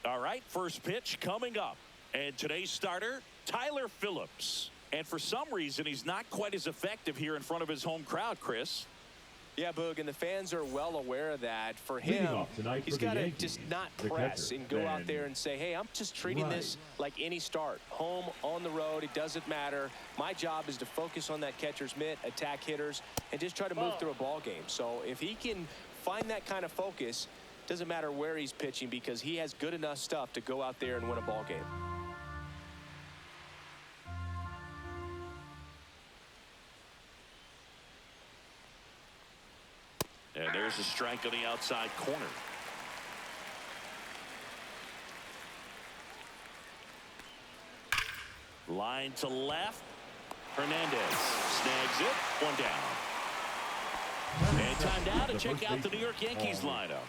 All right, first pitch coming up. And today's starter, Tyler Phillips. And for some reason, he's not quite as effective here in front of his home crowd, Chris. Yeah, Boog, and the fans are well aware of that. For him, he's got to just not press and go out there and say, hey, I'm just treating this like any start. Home, on the road, it doesn't matter. My job is to focus on that catcher's mitt, attack hitters, and just try to move through a ball game. So if he can find that kind of focus, doesn't matter where he's pitching because he has good enough stuff to go out there and win a ball game. And there's a strike on the outside corner. Line to left. Hernandez snags it. One down. And time now to check out the New York Yankees lineup.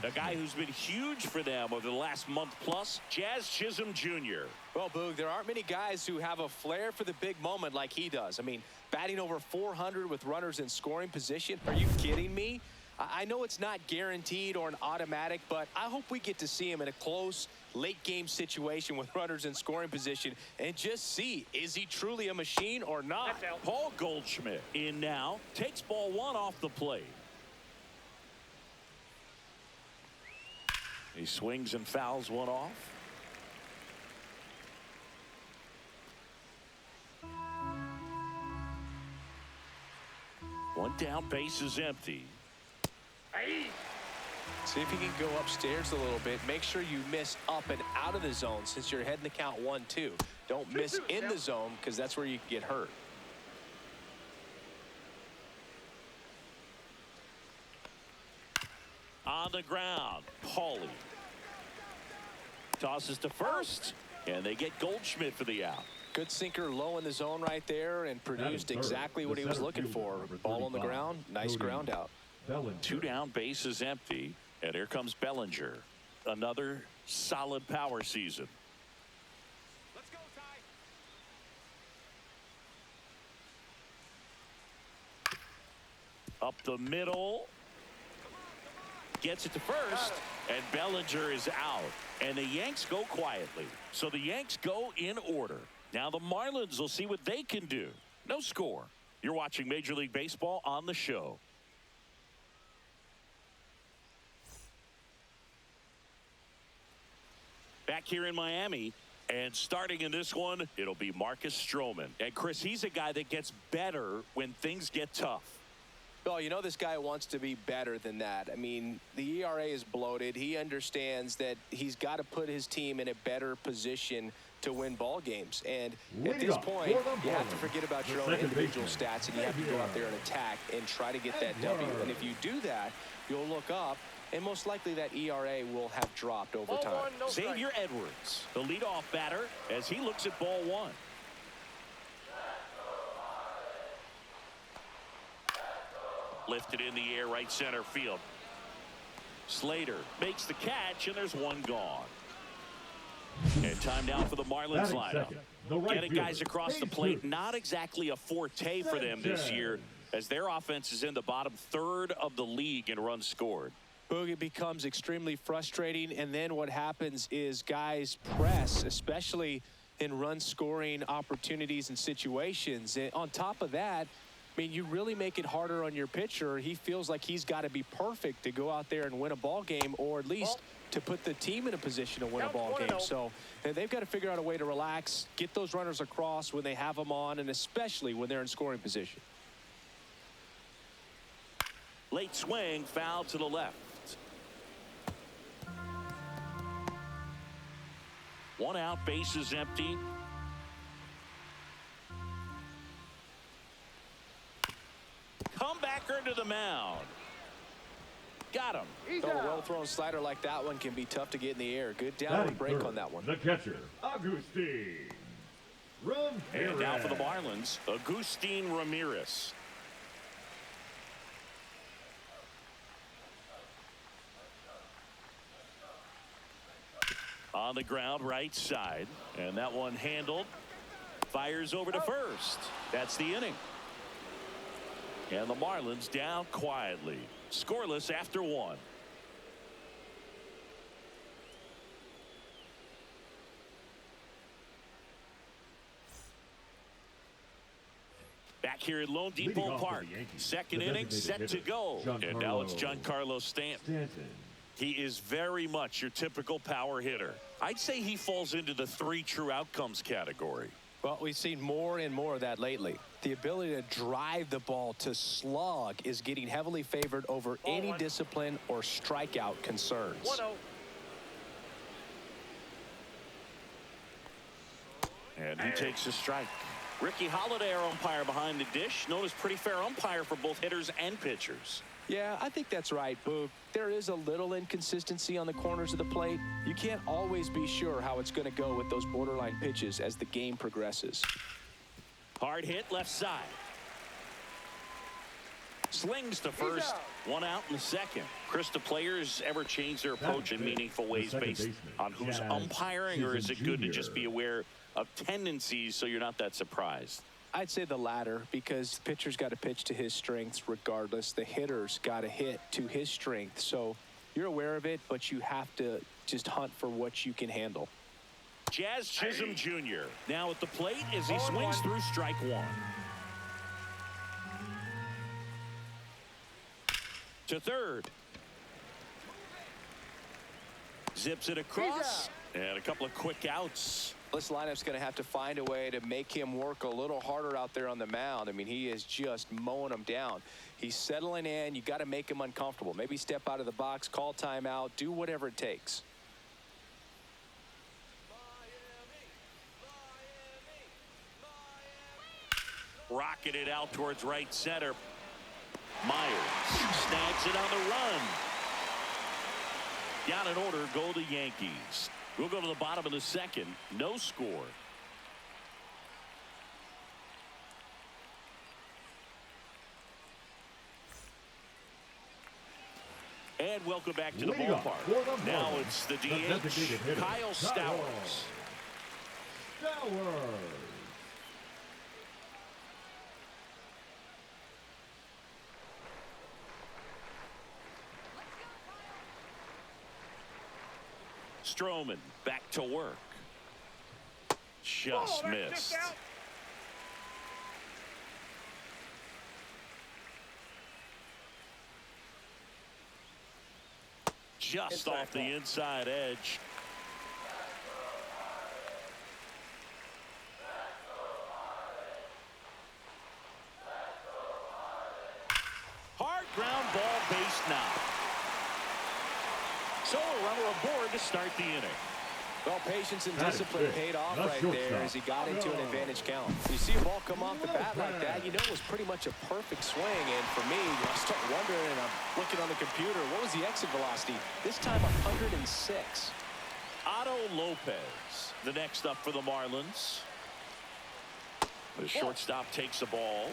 A guy who's been huge for them over the last month plus, Jazz Chisholm Jr. Well, Boog, there aren't many guys who have a flair for the big moment like he does. I mean, batting over 400 with runners in scoring position. Are you kidding me? I know it's not guaranteed or an automatic, but I hope we get to see him in a close, late-game situation with runners in scoring position and just see, is he truly a machine or not? Paul Goldschmidt in now, takes ball one off the plate. He swings and fouls one off. One down, base is empty. See if you can go upstairs a little bit. Make sure you miss up and out of the zone since you're heading the count 1-2. Don't miss in the zone because that's where you can get hurt. On the ground, Paulie tosses to first, and they get Goldschmidt for the out. Good sinker low in the zone right there and produced exactly what he was looking for. Ball on the ground, nice ground out. Two down, base is empty, and here comes Bellinger. Another solid power season. Let's go, Ty. Up the middle. Gets it to first, and Bellinger is out. And the Yanks go quietly. So the Yanks go in order. Now the Marlins will see what they can do. No score. You're watching Major League Baseball on the show. Back here in Miami, and starting in this one, it'll be Marcus Stroman. And Chris, he's a guy that gets better when things get tough. Well, you know this guy wants to be better than that. I mean, the ERA is bloated. He understands that he's got to put his team in a better position to win ball games. And at this point, you have to forget about your own individual stats, and you have to go out there and attack and try to get that W. And if you do that, you'll look up, and most likely that ERA will have dropped over time. Xavier Edwards, the leadoff batter, as he looks at ball one. Lifted in the air, right center field. Slater makes the catch, and there's one gone. And time now for the Marlins lineup. Getting guys across the plate, not exactly a forte for them this year, as their offense is in the bottom third of the league in runs scored. Boogie becomes extremely frustrating, and then what happens is guys press, especially in run scoring opportunities and situations. And on top of that, I mean, you really make it harder on your pitcher. He feels like he's got to be perfect to go out there and win a ball game, or at least to put the team in a position to win a ball game. So they've got to figure out a way to relax, get those runners across when they have them on, and especially when they're in scoring position. Late swing, foul to the left. One out, base is empty. Comebacker to the mound. Got him. A well-thrown slider like that one can be tough to get in the air. Good downward break on that one. The catcher, Agustin Ramirez. And now for the Marlins, Agustin Ramirez. On the ground, right side. And that one handled. Fires over to first. That's the inning. And the Marlins down quietly. Scoreless after one. here at Lone Depot Park. Second inning set to go. And now it's Giancarlo Stanton. He is very much your typical power hitter. I'd say he falls into the 3 true outcomes category. Well, we've seen more and more of that lately. The ability to drive the ball to slug is getting heavily favored over any discipline or strikeout concerns. 1-0. And he takes a strike. Ricky Holiday, our umpire behind the dish, known as pretty fair umpire for both hitters and pitchers. Yeah, I think that's right, Boog. There is a little inconsistency on the corners of the plate. You can't always be sure how it's going to go with those borderline pitches as the game progresses. Hard hit left side. Slings to first. 1 out in the second. Chris, do players ever change their approach in meaningful ways based on who's umpiring, or is it good to just be aware of tendencies so you're not that surprised? I'd say the latter, because the pitcher's got to pitch to his strengths regardless. The hitter's got to hit to his strength. So you're aware of it, but you have to just hunt for what you can handle. Jazz Chisholm Jr. now at the plate as he swings through strike 1. To third. Zips it across. And a couple of quick outs. This lineup's going to have to find a way to make him work a little harder out there on the mound. I mean, he is just mowing them down. He's settling in. You got to make him uncomfortable. Maybe step out of the box, call timeout, do whatever it takes. Rocketed out towards right center. Myers snags it on the run. Down in order go the Yankees. We'll go to the bottom of the second. No score. And welcome back to the ballpark. Now it's the DH, Kyle Stowers. Stroman back to work. Just missed. Just off the inside edge. Hard ground ball, base now. So a runner aboard to start the inning. Well, patience and discipline paid off right there as he got into an advantage count. You see a ball come off the bat like that, you know it was pretty much a perfect swing. And for me, I start wondering, and I'm looking on the computer, what was the exit velocity? This time 106. Otto Lopez, the next up for the Marlins. The shortstop takes the ball.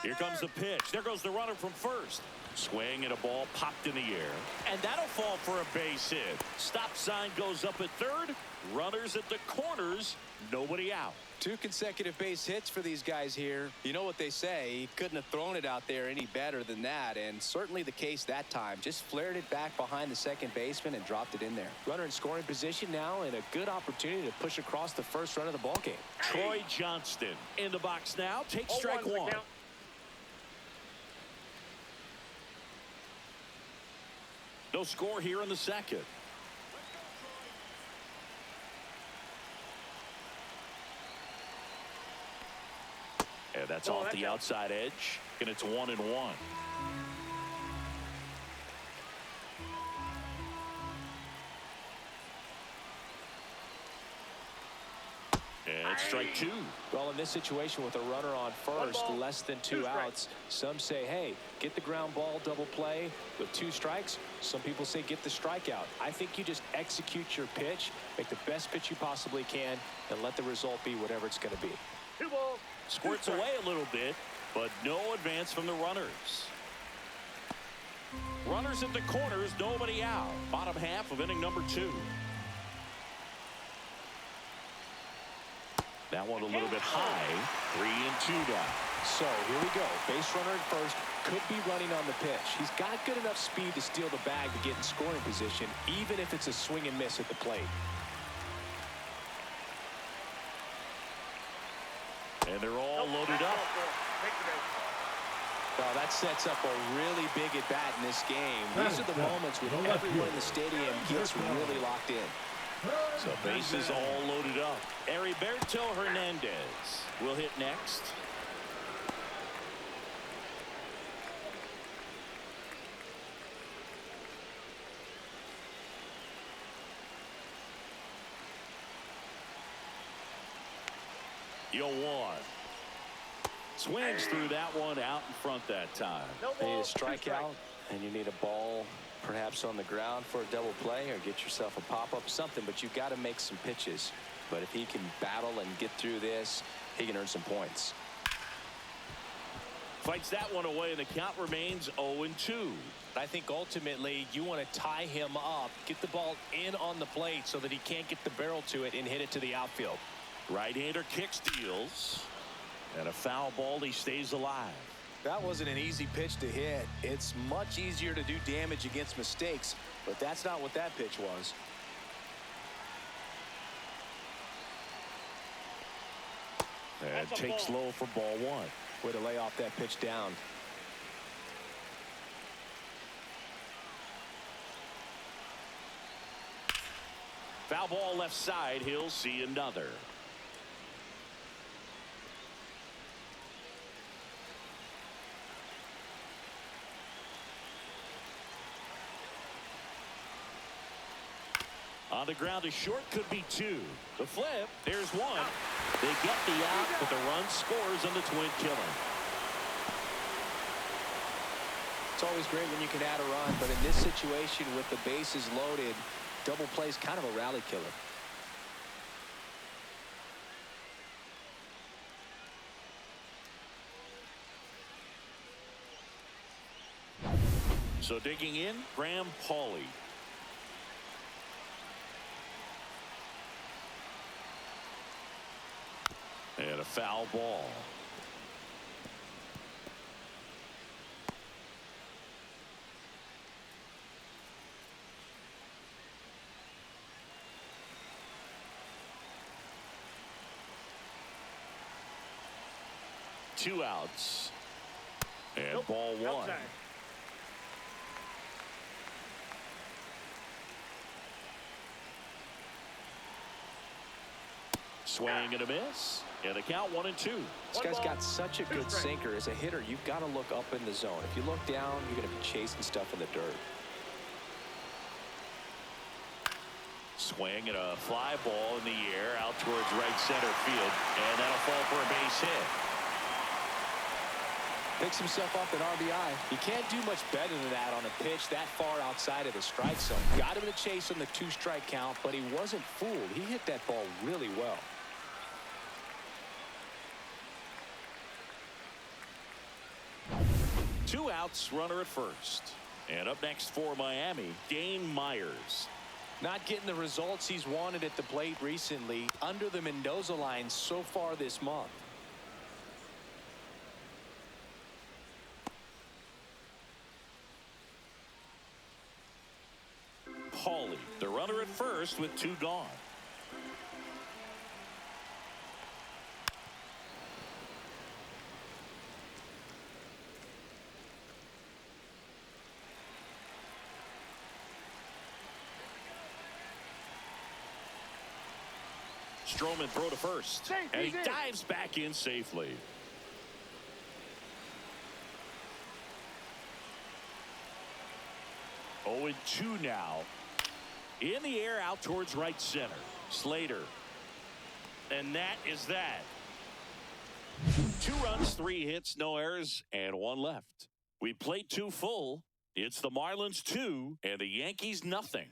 Here comes the pitch. There goes the runner from first. Swing and a ball popped in the air. And that'll fall for a base hit. Stop sign goes up at third. Runners at the corners. Nobody out. 2 consecutive base hits for these guys here. You know what they say. He couldn't have thrown it out there any better than that. And certainly the case that time. Just flared it back behind the second baseman and dropped it in there. Runner in scoring position now and a good opportunity to push across the first run of the ball game. Troy Johnston in the box now. Takes strike 1. No score here in the second. And that's off the outside edge. And it's 1-1. And it's strike 2. Well, in this situation with a runner on first, less than 2 outs, some say, hey, get the ground ball double play with 2 strikes. Some people say get the strikeout. I think you just execute your pitch, make the best pitch you possibly can, and let the result be whatever it's going to be. Squirts away a little bit, but no advance from the runners. Runners at the corners, nobody out. Bottom half of inning number 2. That one a little bit high. 3-2 now. So here we go. Base runner at first. Could be running on the pitch. He's got good enough speed to steal the bag to get in scoring position, even if it's a swing and miss at the plate. And they're all loaded up. Well, that sets up a really big at-bat in this game. These are the moments when everyone in the stadium gets really locked in. So bases all loaded up. Heriberto Hernandez will hit next. Yo, one. Swings through that one out in front that time. You need a strikeout, and you need a ball perhaps on the ground for a double play, or get yourself a pop-up, something, but you've got to make some pitches. But if he can battle and get through this, he can earn some points. Fights that one away, and the count remains 0-2. I think ultimately you want to tie him up, get the ball in on the plate so that he can't get the barrel to it and hit it to the outfield. Right-hander kick steals. And a foul ball, he stays alive. That wasn't an easy pitch to hit. It's much easier to do damage against mistakes, but that's not what that pitch was. And takes low for ball one. Way to lay off that pitch down. Foul ball left side. He'll see another. On the ground, a short could be two. The flip, there's one. They get the out, but the run scores on the twin killer. It's always great when you can add a run, but in this situation with the bases loaded, double play is kind of a rally killer. So digging in, Graham Pauley. And a foul ball. Two outs. And ball one. Swing and a miss. And the count 1-2. This guy's got such a good sinker. As a hitter, you've got to look up in the zone. If you look down, you're going to be chasing stuff in the dirt. Swing and a fly ball in the air out towards right center field. And that'll fall for a base hit. Picks himself up an RBI. You can't do much better than that on a pitch that far outside of the strike zone. Got him to chase on the 2-strike count, but he wasn't fooled. He hit that ball really well. Two outs, runner at first. And up next for Miami, Dane Myers. Not getting the results he's wanted at the plate recently. Under the Mendoza line so far this month. Pauley, the runner at first with two gone. Stroman throw to first. And he dives back in safely. Oh, and 2 now. In the air out towards right center. Slater. And that is that. 2 runs, 3 hits, no errors, and 1 left. We played 2 full. It's the Marlins 2 and the Yankees nothing.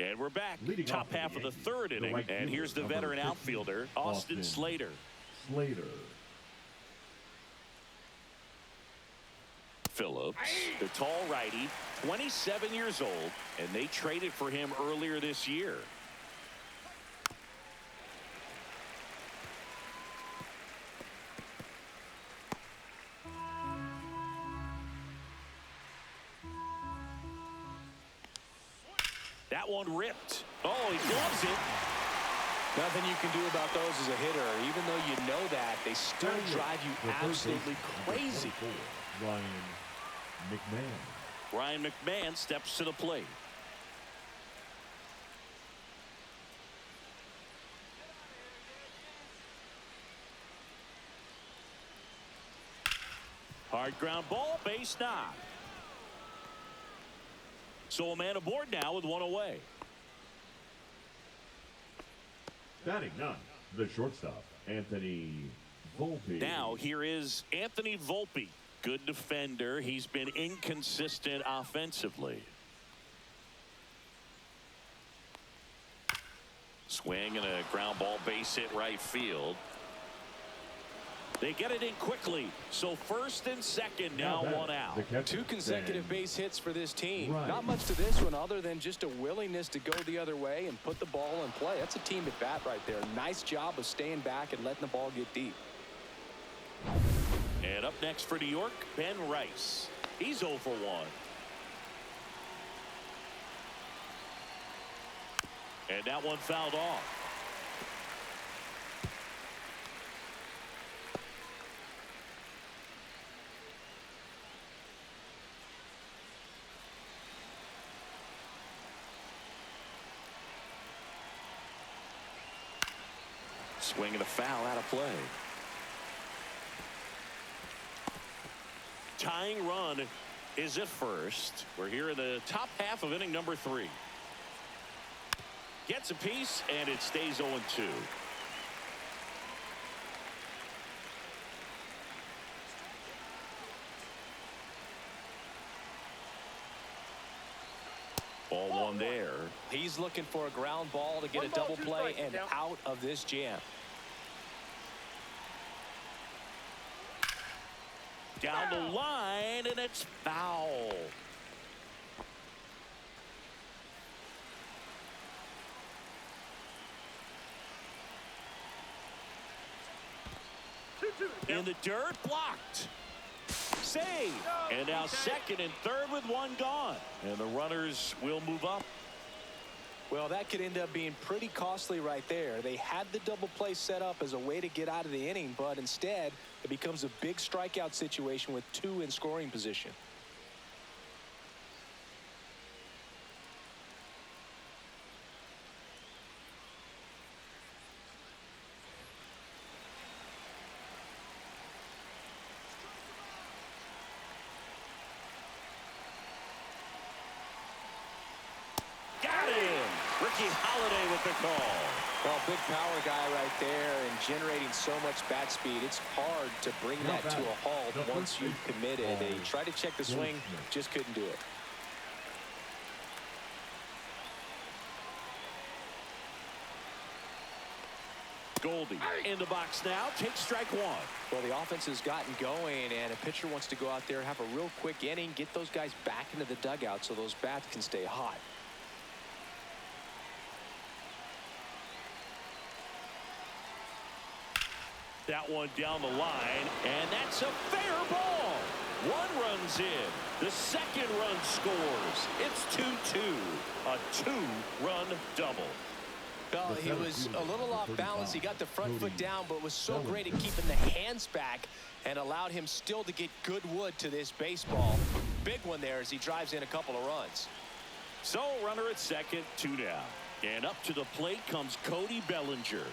And we're back. Top half of the 3rd inning. And here's the veteran outfielder, Austin Slater. Phillips, the tall righty, 27 years old, and they traded for him earlier this year. That one ripped. Oh, he gloves it. Nothing you can do about those as a hitter. Even though you know that, they still drive you absolutely crazy. Ryan McMahon. Ryan McMahon steps to the plate. Hard ground ball, base knock. So a man aboard now with one away. Batting ninth, the shortstop, Anthony Volpe. Now here is Anthony Volpe. Good defender. He's been inconsistent offensively. Swing and a ground ball, base hit right field. They get it in quickly. So first and second, now one out. Two consecutive base hits for this team. Not much to this one other than just a willingness to go the other way and put the ball in play. That's a team at bat right there. Nice job of staying back and letting the ball get deep. And up next for New York, Ben Rice. He's 0 for 1. And that one fouled off. Swing and a foul out of play. Tying run is at first. We're here in the top half of inning number 3. Gets a piece and it stays 0-2. Ball one there. He's looking for a ground ball to get a double play and out of this jam. Down the line, and it's foul. In the dirt, blocked. Save. And now second and third with one gone. And the runners will move up. Well, that could end up being pretty costly right there. They had the double play set up as a way to get out of the inning, but instead it becomes a big strikeout situation with 2 in scoring position. Holiday with the call. Well, big power guy right there and generating so much bat speed. It's hard to bring that to a halt once you've committed. They tried to check the swing, just couldn't do it. Goldie in the box now, takes strike 1. Well, the offense has gotten going, and a pitcher wants to go out there, have a real quick inning, get those guys back into the dugout so those bats can stay hot. That one down the line, and that's a fair ball. 1 run's in. The second run scores. It's 2-2. A 2-run double. Well, he was a little off balance. He got the front foot down, but was so great at keeping the hands back and allowed him still to get good wood to this baseball. Big one there as he drives in a couple of runs. So runner at second, 2 down. And up to the plate comes Cody Bellinger.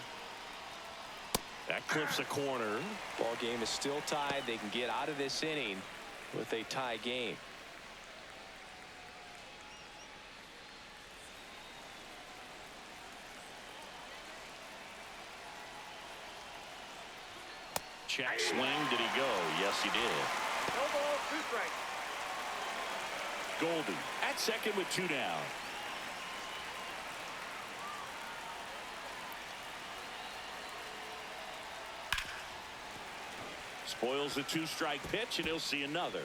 That clips a corner. Ball game is still tied. They can get out of this inning with a tie game. Check swing. Did he go? Yes, he did. No ball, 2 strikes. Goldie at second with 2 down. Spoils the 2-strike pitch, and he'll see another.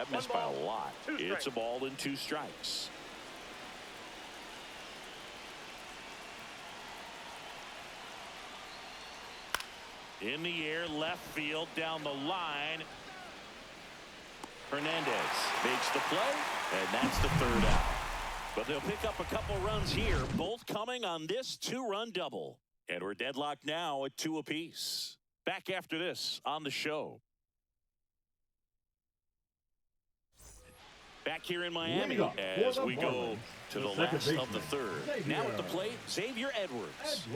That missed by a lot. 2 strikes. It's a ball and 2 strikes. In the air, left field, down the line. Hernandez makes the play, and that's the 3rd out. But they'll pick up a couple runs here, both coming on this 2-run double. And we're deadlocked now at 2 apiece. Back after this on the show. Back here in Miami as we go to the last of the 3rd. Now at the plate, Xavier Edwards.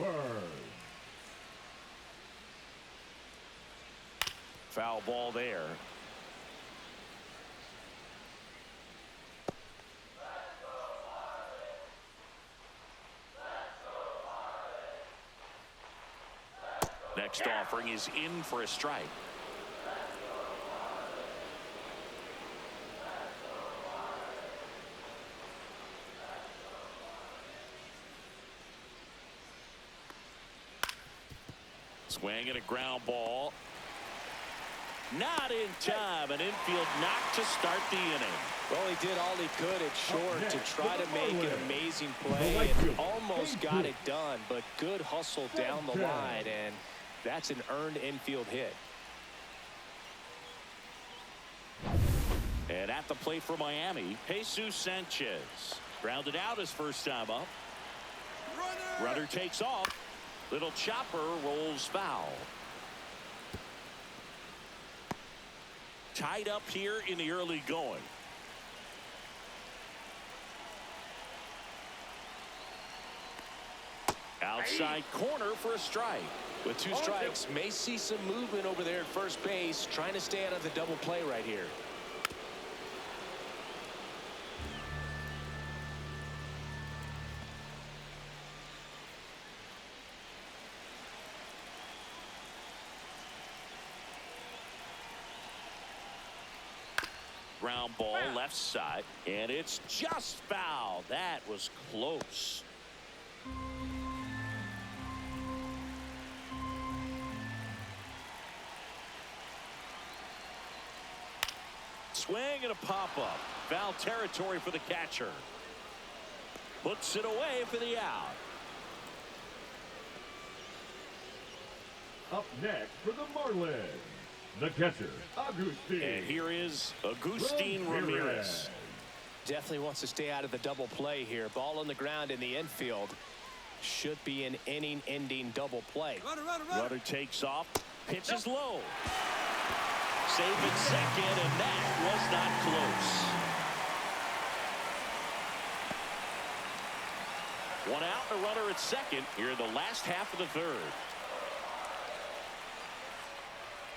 Foul ball there. Next offering is in for a strike. Swing and a ground ball. Not in time. An infield knock to start the inning. Well, he did all he could at short to try to make an amazing play and almost got it done, but good hustle down the line, and that's an earned infield hit. And at the plate for Miami, Jesus Sanchez. Grounded out his first time up. Runner takes off. Little chopper rolls foul. Tied up here in the early going. Outside corner for a strike. With 2 strikes, may see some movement over there at first base, trying to stay out of the double play right here. Ground ball left side, and it's just foul. That was close. Swing and a pop-up. Foul territory for the catcher. Puts it away for the out. Up next for the Marlins, the catcher, Agustin. And here is Agustin Ramirez. Definitely wants to stay out of the double play here. Ball on the ground in the infield. Should be an inning-ending double play. Runner takes off. Pitches low. Safe at second, and that was not close. 1 out, a runner at second here in the last half of the 3rd.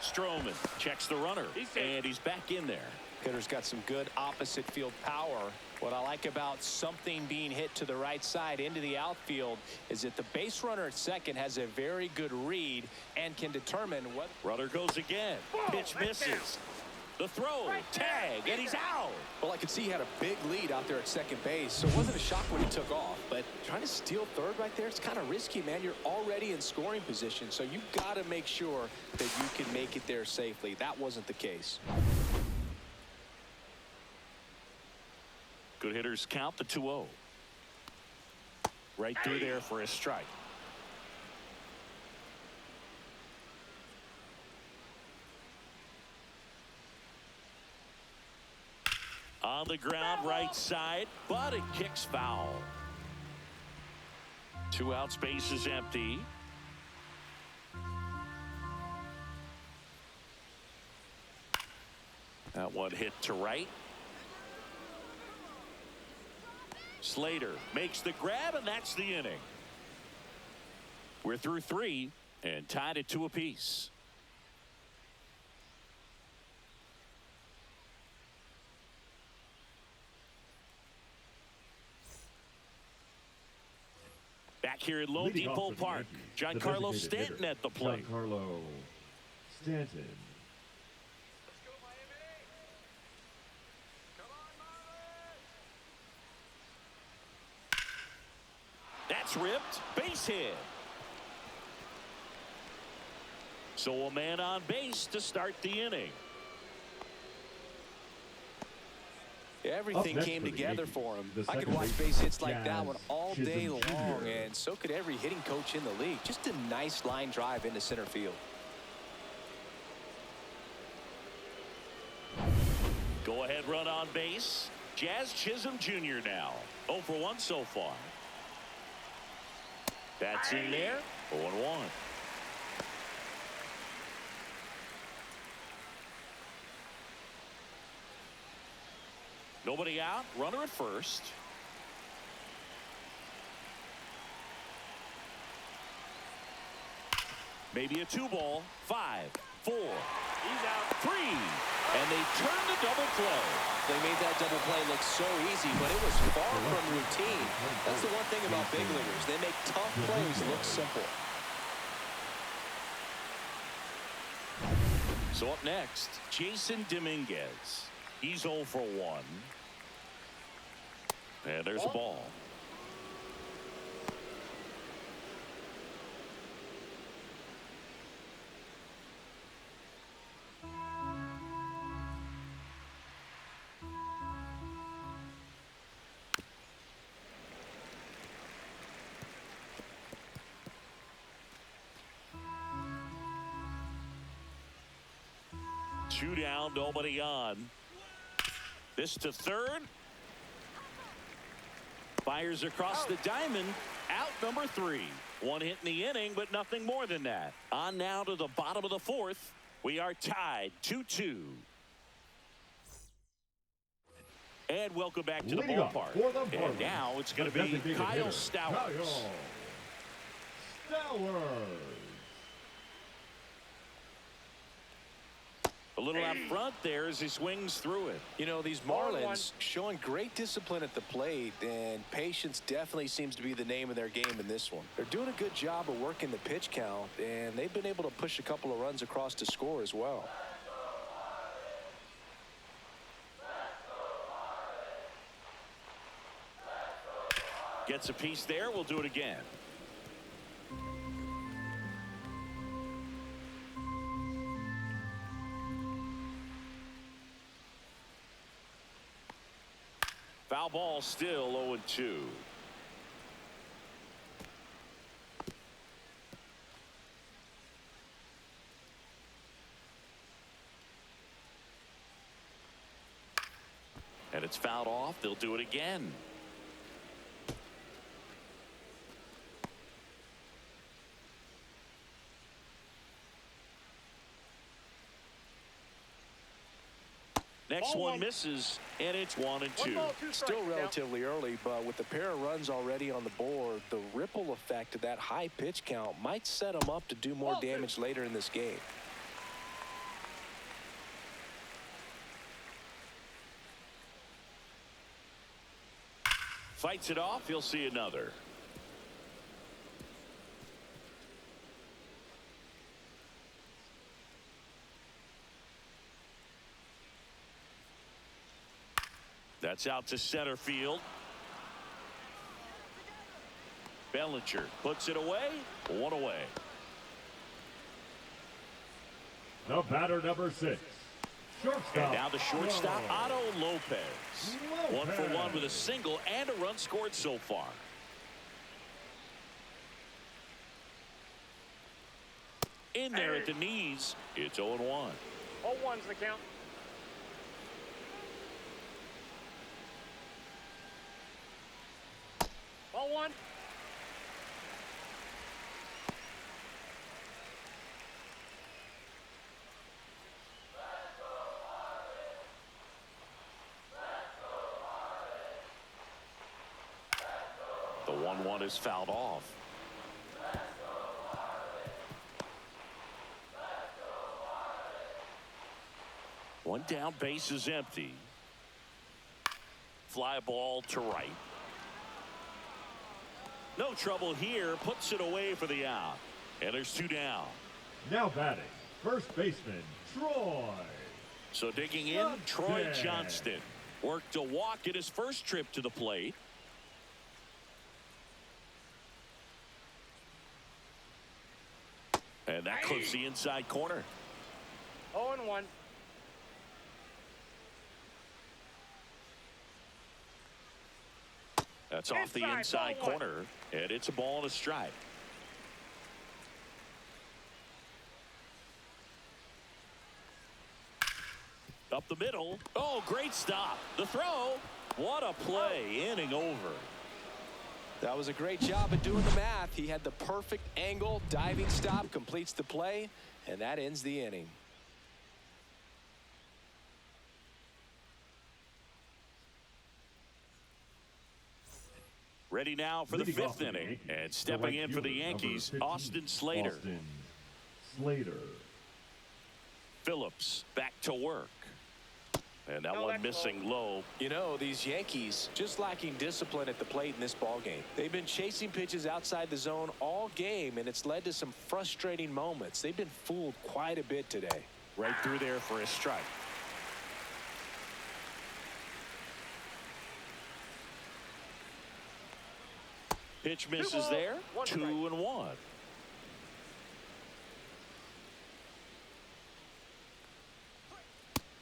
Stroman checks the runner, and he's back in there. Hitter's got some good opposite field power. What I like about something being hit to the right side into the outfield is that the base runner at second has a very good read and can determine what. Runner goes again. Pitch misses. The throw, tag, and he's out. Well, I could see he had a big lead out there at second base, so it wasn't a shock when he took off. But trying to steal third right there, it's kind of risky, man. You're already in scoring position, so you've got to make sure that you can make it there safely. That wasn't the case. Good hitters count the 2-0. Right through there for a strike. On the ground, right side, but it kicks foul. 2 outs, base is empty. That one hit to right. Slater makes the grab, and that's the inning. We're through 3 and tied at 2 apiece. Back here at Lone Depot Park, Giancarlo Stanton at the plate. Giancarlo Stanton. That's ripped. Base hit. So a man on base to start the inning. Everything came together for him. I could watch base hits like that one all day long, and so could every hitting coach in the league. Just a nice line drive into center field. Go ahead run on base. Jazz Chisholm Jr. now. 0 for 1 so far. That's in there. 0-1. Nobody out. Runner at first. Maybe a 2-ball. 5, 4. He's out. 3. And they turn the double play. They made that double play look so easy, but it was far from routine. That's the one thing about big leaguers. They make tough plays look simple. So up next, Jason Dominguez. He's 0 for 1. And there's a ball. Two down, nobody on. This to third. Fires across the diamond. Out number 3. One hit in the inning, but nothing more than that. On now to the bottom of the 4th. We are tied 2-2. And welcome back to the ballpark. And now it's going to be Kyle Stowers. A little out front there as he swings through it. You know, these Marlins showing great discipline at the plate, and patience definitely seems to be the name of their game in this one. They're doing a good job of working the pitch count, and they've been able to push a couple of runs across to score as well. Gets a piece there. We'll do it again. Foul ball, still 0-2. And it's fouled off. They'll do it again. Next one misses, and it's 1-2. Still relatively early, but with a pair of runs already on the board, the ripple effect of that high pitch count might set them up to do more damage later in this game. Fights it off. He'll see another. That's out to center field. Bellinger puts it away. 1 away. The batter, number 6. Shortstop. And now the shortstop, Otto Lopez. 1 for 1 with a single and a run scored so far. In there at the knees. It's 0-1. 0-1's the count. Ball 1. The 1-1 is fouled off. One down, base is empty. Fly ball to right. No trouble here. Puts it away for the out. And there's 2 down. Now batting, first baseman, Troy. So digging in, Troy Johnston. Worked a walk in his first trip to the plate. And that clips the inside corner. 0-1. That's off the inside corner, and it's a ball and a strike. Up the middle. Oh, great stop. The throw. What a play. Inning over. That was a great job at doing the math. He had the perfect angle. Diving stop completes the play, and that ends the inning. Ready now for the fifth inning. And stepping in for the Yankees, Austin Slater. Phillips back to work. And that one missing low. You know, these Yankees just lacking discipline at the plate in this ball game. They've been chasing pitches outside the zone all game, and it's led to some frustrating moments. They've been fooled quite a bit today. Right through there for a strike. Pitch misses there. 2-1.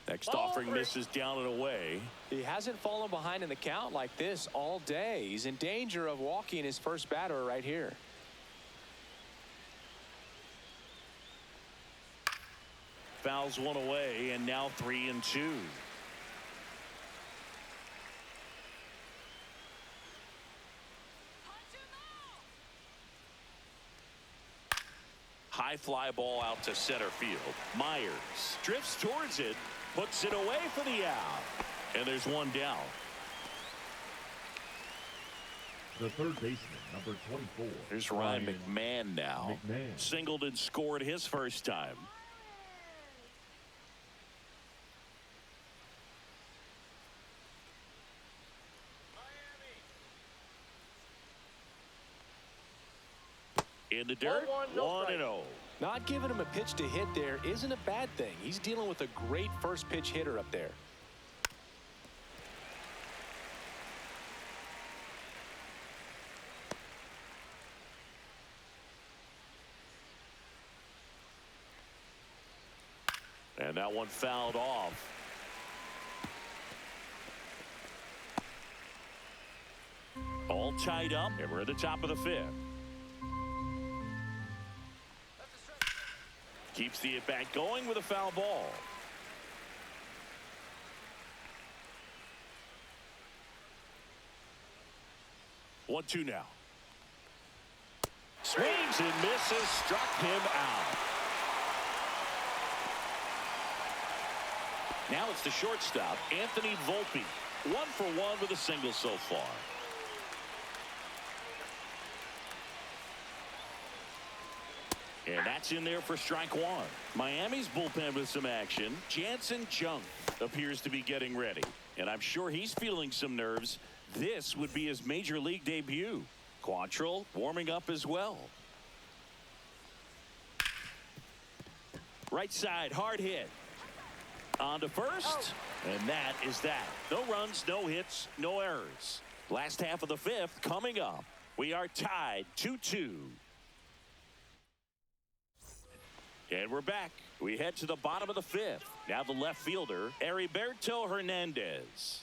Next offering misses down and away. He hasn't fallen behind in the count like this all day. He's in danger of walking his first batter right here. Fouls one away, and now 3-2. High fly ball out to center field. Myers drifts towards it, puts it away for the out, and there's one down. The third baseman, number 24. Here's Ryan McMahon now. Singled and scored his first time. In the dirt, 1-0. Not giving him a pitch to hit there isn't a bad thing. He's dealing with a great first pitch hitter up there. And that one fouled off. All tied up, and we're at the top of the fifth. Keeps the at-bat going with a foul ball. One-two now. Swings and misses, struck him out. Now it's the shortstop, Anthony Volpe. 1 for 1 with a single so far. And that's in there for strike one. Miami's bullpen with some action. Jansen Junk appears to be getting ready. And I'm sure he's feeling some nerves. This would be his major league debut. Quantrill warming up as well. Right side, hard hit. On to first. And that is that. No runs, no hits, no errors. Last half of the fifth coming up. We are tied 2-2. And we're back. We head to the bottom of the fifth. Now the left fielder, Heriberto Hernandez.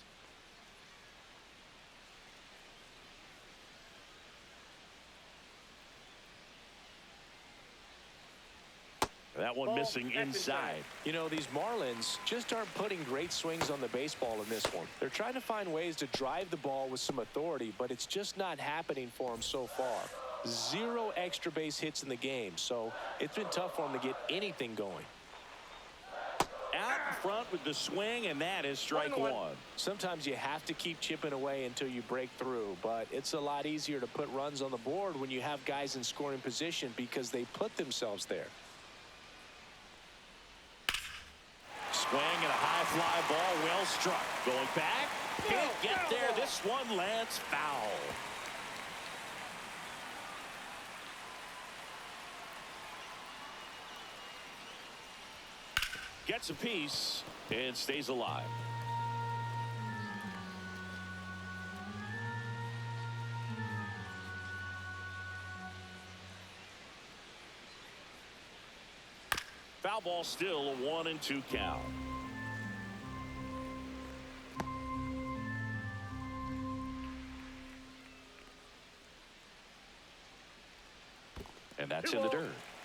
That one missing inside. You know, these Marlins just aren't putting great swings on the baseball in this one. They're trying to find ways to drive the ball with some authority, but it's just not happening for them so far. 0 extra base hits in the game, so it's been tough for them to get anything going. Out in front with the swing, and that is strike one. Sometimes you have to keep chipping away until you break through, but it's a lot easier to put runs on the board when you have guys in scoring position because they put themselves there. Swing and a high fly ball, well struck. Going back, can't get there. This one lands foul. Gets a piece and stays alive. Foul ball, still a 1-2 count.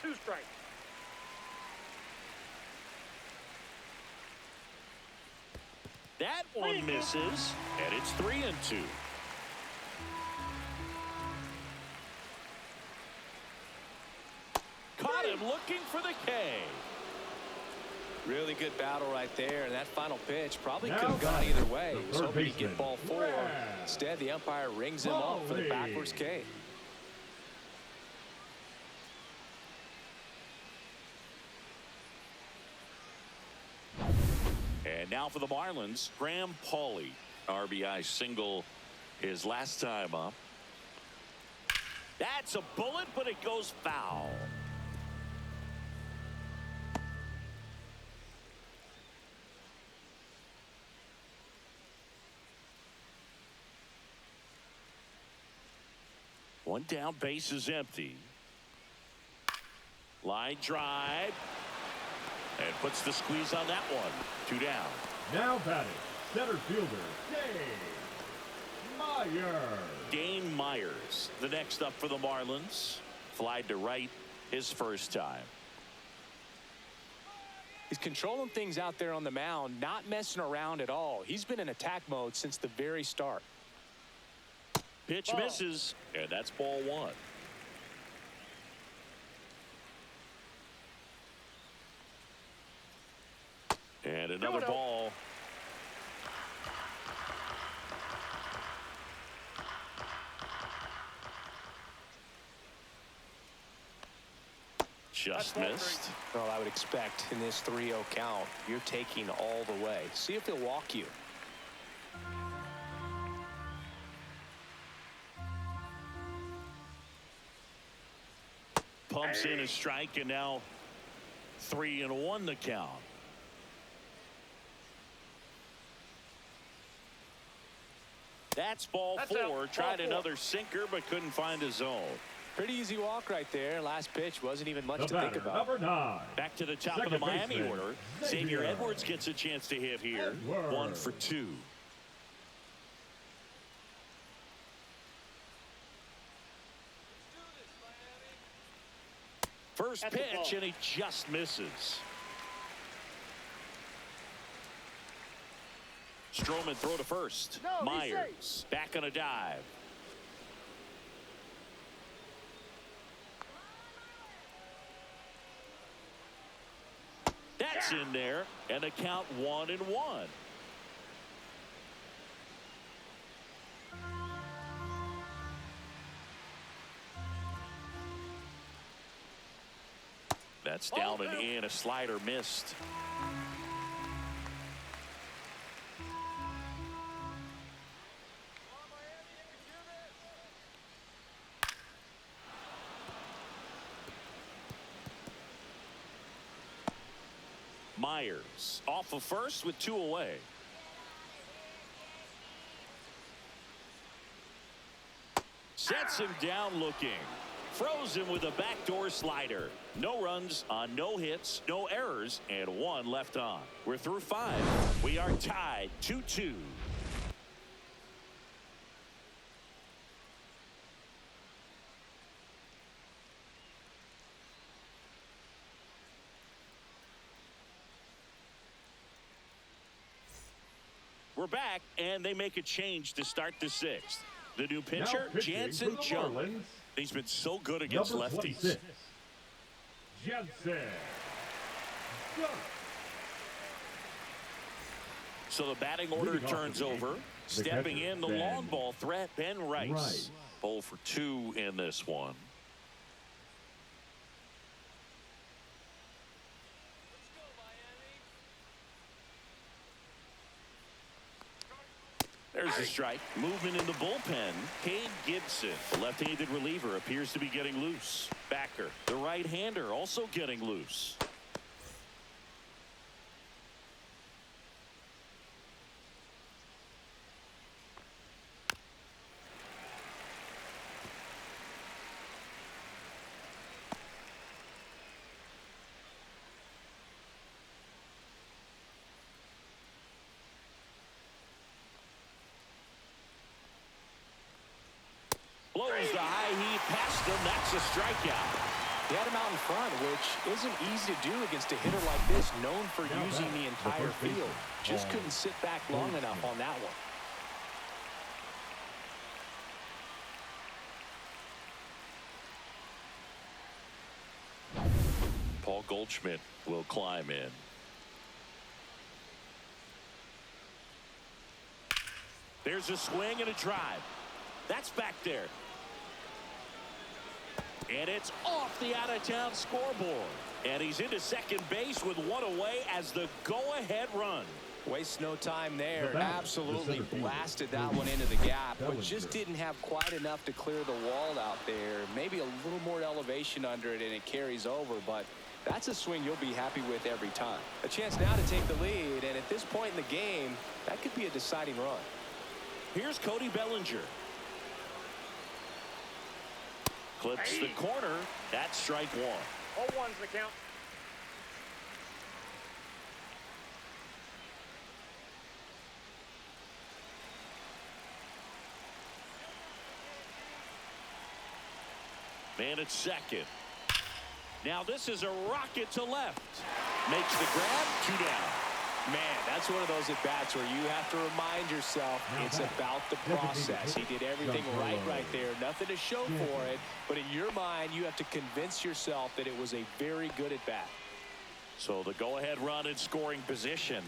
2 strikes. That one misses, and it's 3-2. Caught him looking for the K. Really good battle right there, and that final pitch probably could have gone either way. He was hoping he'd get ball 4. Instead, the umpire rings him up for the backwards K. And now for the Marlins, Graham Pauley. RBI single his last time up. That's a bullet, but it goes foul. One down, base is empty. Line drive. And puts the squeeze on that one. 2 down. Now batting, center fielder, Dane Myers, the next up for the Marlins. Flied to right his first time. He's controlling things out there on the mound, not messing around at all. He's been in attack mode since the very start. Pitch misses, and that's ball 1. And another ball. Just missed. Well, I would expect in this 3-0 count, you're taking all the way. See if he'll walk you. Pumps in a strike, and now 3-1 the count. That's ball 4. Tried another sinker, but couldn't find a zone. Pretty easy walk right there. Last pitch wasn't even much to think about. Number 9. Back to the top of the Miami order. Xavier Edwards gets a chance to hit here. 1 for 2. First pitch, and he just misses. Stroman throw to first. Myers back on a dive. That's in there, and the count 1-1. That's down and in. A slider missed. Myers off of first with 2 away. Sets him down looking. Froze him with a backdoor slider. No runs on no hits, no errors, and 1 left on. We're through 5. We are tied 2-2. We're back, and they make a change to start the 6th. The new pitcher, Jansen Jung. He's been so good against lefties. Jansen. So the batting order turns over. Stepping in, the long ball threat, Ben Rice. 0 for 2 in this one. There's a strike. Movement in the bullpen. Cade Gibson, the left-handed reliever, appears to be getting loose. Backer, the right-hander, also getting loose. Blows the high heat past him. That's a strikeout. He had him out in front, which isn't easy to do against a hitter like this, known for using the entire field. Just couldn't sit back long enough on that one. Paul Goldschmidt will climb in. There's a swing and a drive. That's back there. And it's off the out-of-town scoreboard. And he's into second base with one away as the go-ahead run. Wastes no time there. Absolutely blasted that one into the gap, but just didn't have quite enough to clear the wall out there. Maybe a little more elevation under it, and it carries over, but that's a swing you'll be happy with every time. A chance now to take the lead, and at this point in the game, that could be a deciding run. Here's Cody Bellinger. Clips the corner. That's strike one. 0-1's the count. Man at second. Now this is a rocket to left. Makes the grab. 2 down. Man, that's one of those at-bats where you have to remind yourself it's about the process. He did everything right there. Nothing to show for it. But in your mind, you have to convince yourself that it was a very good at-bat. So the go-ahead run in scoring position.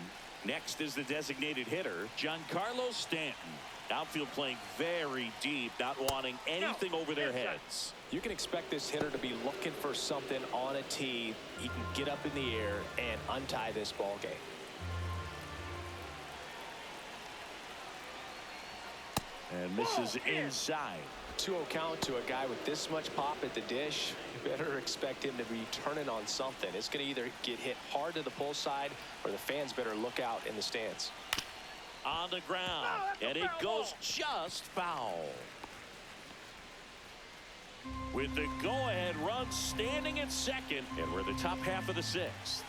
Next is the designated hitter, Giancarlo Stanton. Outfield playing very deep, not wanting anything over their heads. You can expect this hitter to be looking for something on a tee. He can get up in the air and untie this ball game. And misses inside. 2-0 count to a guy with this much pop at the dish. You better expect him to be turning on something. It's going to either get hit hard to the pull side, or the fans better look out in the stands. On the ground, and it goes just foul. With the go-ahead run standing at second, and we're the top half of the 6th.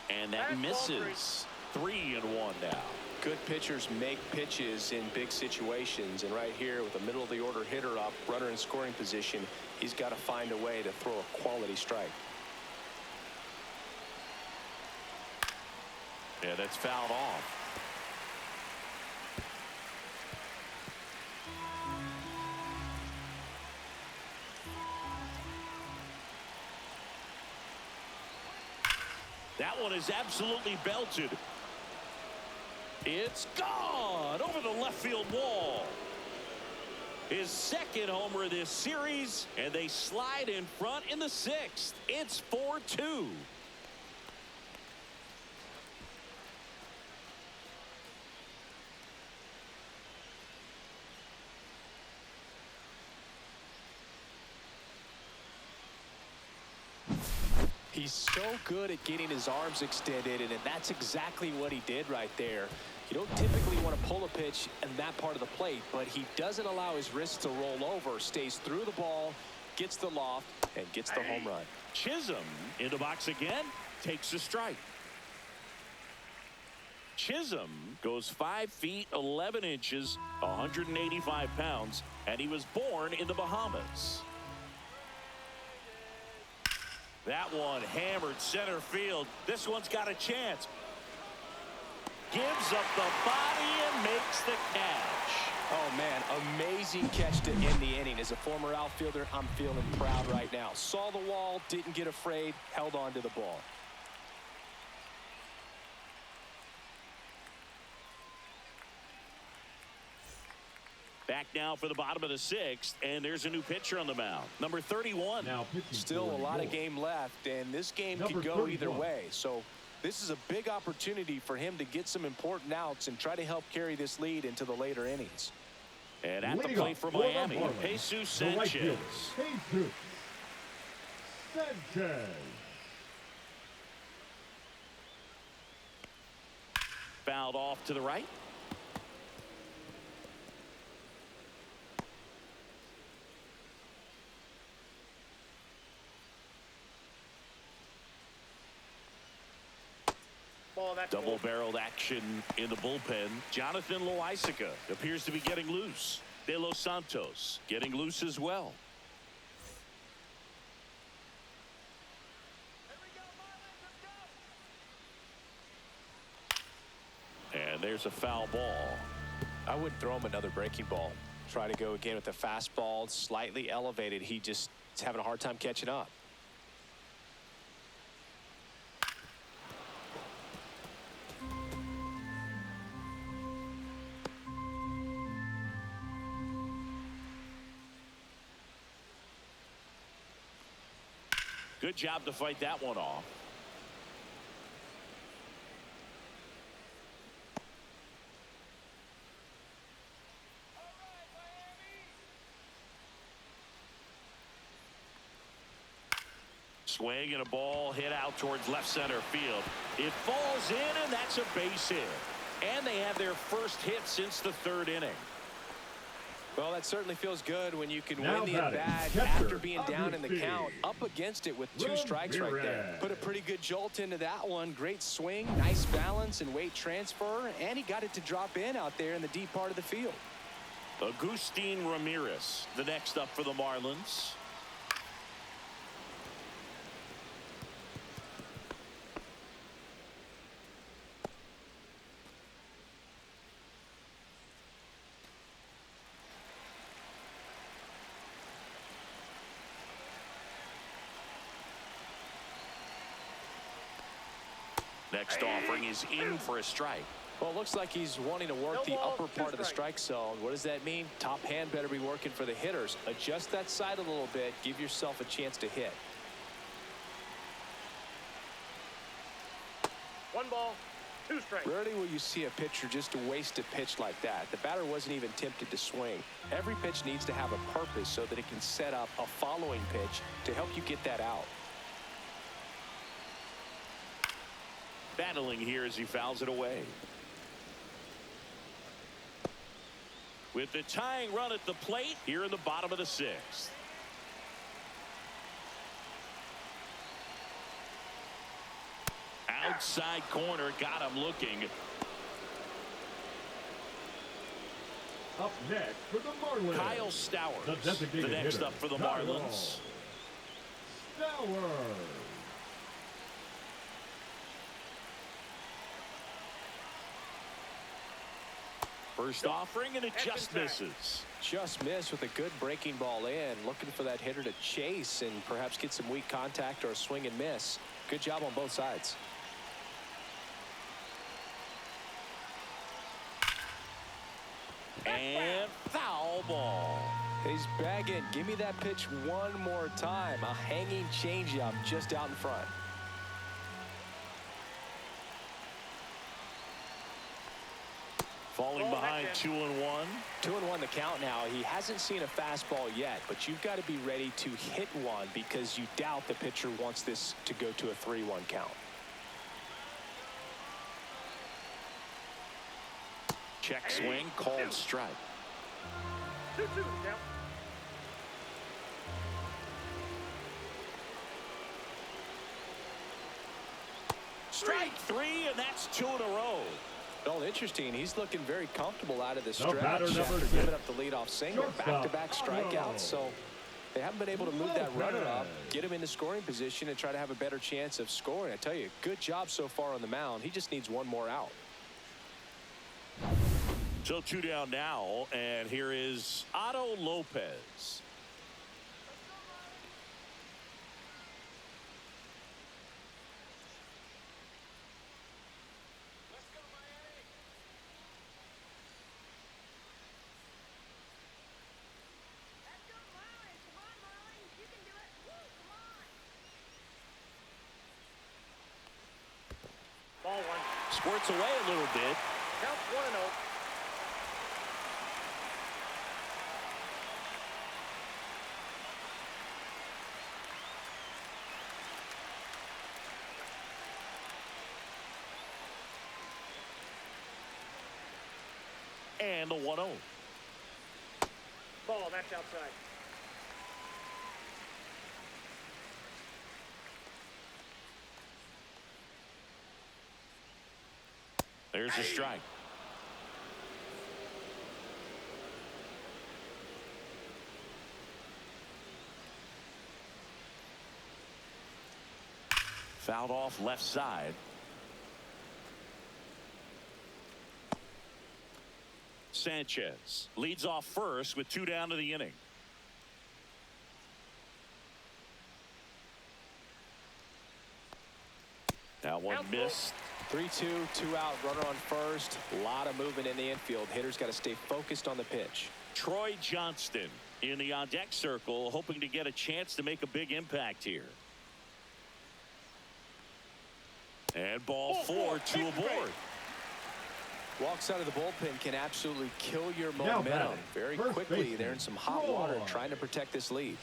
And that misses. 3-1 now. Good pitchers make pitches in big situations, and right here with a middle of the order hitter up, runner in scoring position, he's got to find a way to throw a quality strike. Yeah, that's fouled off. That one is absolutely belted. It's gone over the left field wall. His second homer of this series, and they slide in front in the 6th. It's 4-2. He's so good at getting his arms extended, and that's exactly what he did right there. You don't typically want to pull a pitch in that part of the plate, but he doesn't allow his wrist to roll over, stays through the ball, gets the loft, and gets the home run. Chisholm in the box again, takes a strike. Chisholm goes 5 feet 11 inches, 185 pounds, and he was born in the Bahamas. That one hammered center field. This one's got a chance. Gives up the body and makes the catch. Oh, man, amazing catch to end the inning. As a former outfielder, I'm feeling proud right now. Saw the wall, didn't get afraid, held on to the ball. Back now for the bottom of the 6th, and there's a new pitcher on the mound. Number 31. Still a lot of game left, and this game could go either way. So this is a big opportunity for him to get some important outs and try to help carry this lead into the later innings. And at the plate for Miami, Jesus Sanchez. Jesus Sanchez. Fouled off to the right. Double-barreled action in the bullpen. Jonathan Loaisiga appears to be getting loose. De Los Santos getting loose as well. And there's a foul ball. I wouldn't throw him another breaking ball. Try to go again with the fastball, slightly elevated. He just is having a hard time catching up. Good job to fight that one off. Swing and a ball hit out towards left center field. It falls in, and that's a base hit. And they have their first hit since the third inning. Well, that certainly feels good when you can Now win the batting, at-bat catcher, after being down in the Augustine. count, up against it with 2 strikes right there. Ramirez. Put a pretty good jolt into that one. Great swing, nice balance and weight transfer, and he got it to drop in out there in the deep part of the field. Agustin Ramirez, the next up for the Marlins. Next offering is in for a strike. Well, it looks like he's wanting to work the No ball, upper 2 part of the strikes. strike zone. What does that mean? Top hand better be working for the hitters. Adjust that side a little bit. Give yourself a chance to hit. 1 ball, 2 strikes. Rarely will you see a pitcher just waste a pitch like that. The batter wasn't even tempted to swing. Every pitch needs to have a purpose so that it can set up a following pitch to help you get that out. Battling here as he fouls it away. With the tying run at the plate here in the bottom of the 6th. Outside corner, got him looking. Up next for the Marlins, Kyle the Stowers, designated the next hitter, up for the Kyle Marlins. Stowers. First offering, and it just misses. Just missed with a good breaking ball in. Looking for that hitter to chase and perhaps get some weak contact or a swing and miss. Good job on both sides. And foul ball. He's bagging. Give me that pitch one more time. A hanging changeup just out in front. Falling behind 2-1. 2-1 the count now. He hasn't seen a fastball yet, but you've got to be ready to hit one because you doubt the pitcher wants this to go to a 3-1 count. Check swing, called strike. 2-2 count. Strike 3, and that's 2 in a row. Well, interesting. He's looking very comfortable out of the The stretch batter, number after 6. giving up the leadoff single. Shortstop, Back-to-back strikeouts. So they haven't been able to move that runner up, Lopez. get him into scoring position, and try to have a better chance of scoring. I tell you, good job so far on the mound. He just needs one more out. So 2 down now, and here is Otto Lopez. Ball 1. Squirts away a little bit. Count 1-0. And the 1-0. Ball, that's outside. There's a strike. Fouled off left side. Sanchez leads off first with 2 down to the inning. That one missed. 3-2, 2 out, runner on first. A lot of movement in the infield. Hitters got to stay focused on the pitch. Troy Johnston in the on-deck circle, hoping to get a chance to make a big impact here. And ball 4, 2 aboard. Walks out of the bullpen can absolutely kill your momentum very quickly. They're in some hot water trying to protect this lead.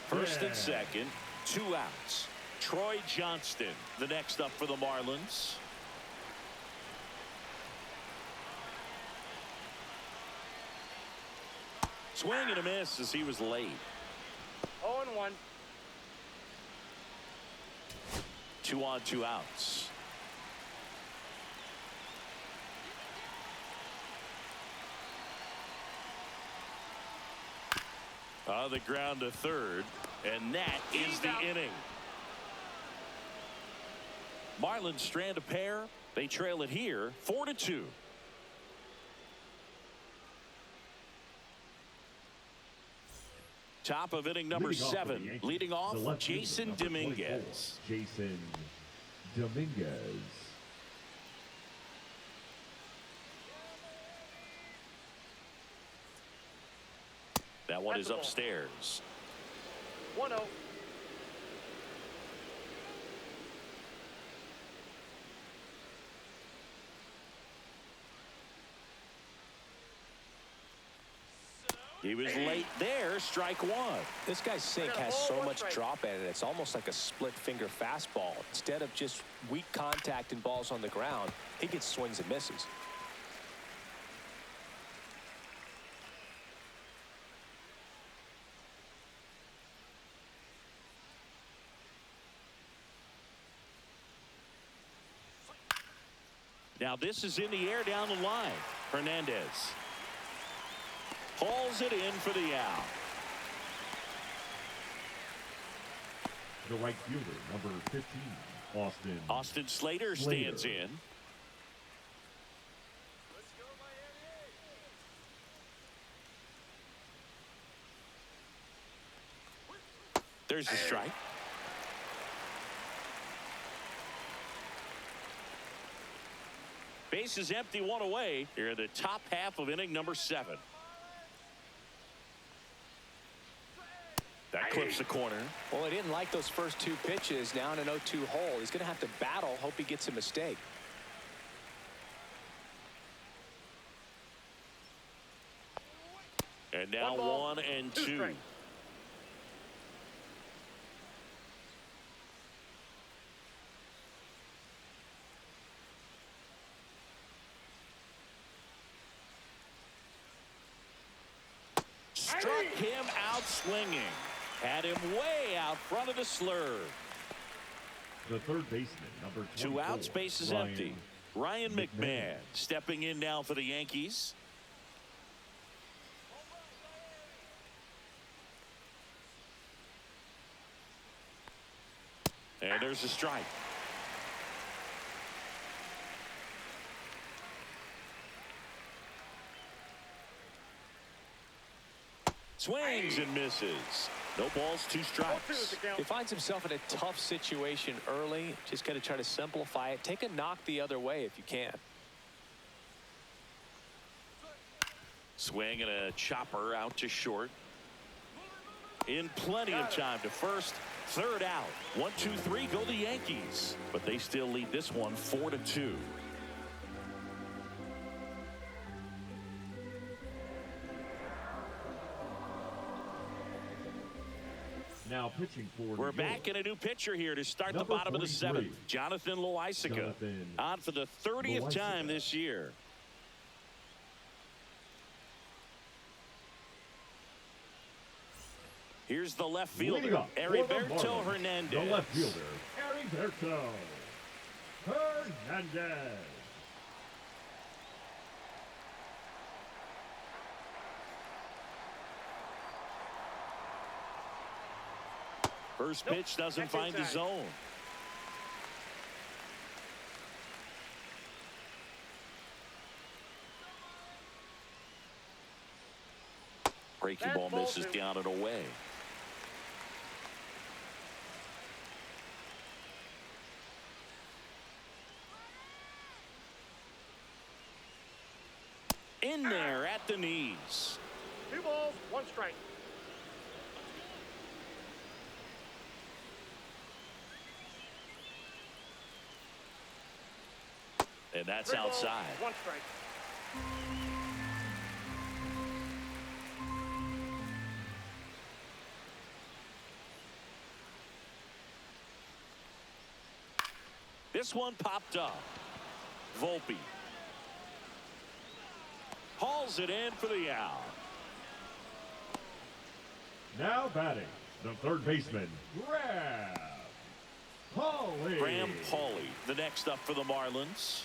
First and second, 2 outs. Troy Johnston, the next up for the Marlins. Swing and a miss as he was late. 0-1. 2 on, 2 outs. On the ground to third, and that is the inning. Marlins strand a pair. They trail it here 4-2. Top of inning number 7, leading off Jason Dominguez. Jason Dominguez. That one is upstairs. 1-0. He was late there. Strike 1. This guy's sink has so much drop at it. It's almost like a split finger fastball. Instead of just weak contact and balls on the ground, he gets swings and misses. Now this is in the air down the line. Hernandez hauls it in for the out. The right fielder, number 15, Austin Slater stands in. There's the strike. Base is empty, 1 away. Here in the top half of inning number 7. That clips the corner. Well, he didn't like those first 2 pitches. Now in an 0-2 hole, he's going to have to battle. Hope he gets a mistake. And now 1 and 2. Struck him out swinging. Had him way out front of the slurve. The third baseman, number 24, 2 outs, base is empty. Ryan McMahon stepping in now for the Yankees. And there's a strike. Swings and misses. No balls, 2 strikes. He finds himself in a tough situation early. Just got to try to simplify it. Take a knock the other way if you can. Swing and a chopper out to short. In plenty of time to first. 3rd out. 1, 2, 3 go the Yankees. But they still lead this one 4-2. Now pitching for We're back in a new pitcher here to start the bottom of the 7th. Jonathan Loaisiga on for the 30th time this year. Here's the left fielder, Heriberto Hernandez. The left fielder, Heriberto Hernandez. First pitch doesn't find the zone. breaking ball misses down and away. In there at the knees. 2 balls, 1 strike. And that's 3 balls, outside. 1 strike. This one popped up. Volpe hauls it in for the out. Now batting, the third baseman, Graham Pauley. Graham Pauley, the next up for the Marlins.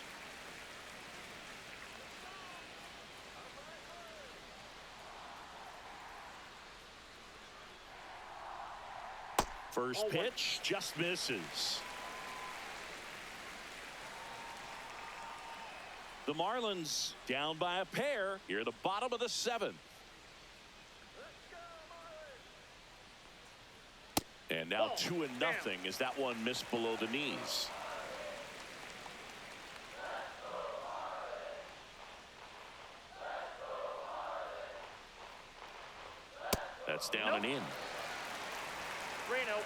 First pitch just misses. The Marlins down by a pair here at the bottom of the 7th. And now 2-0 as that one missed below the knees. That's down and in. 3-0.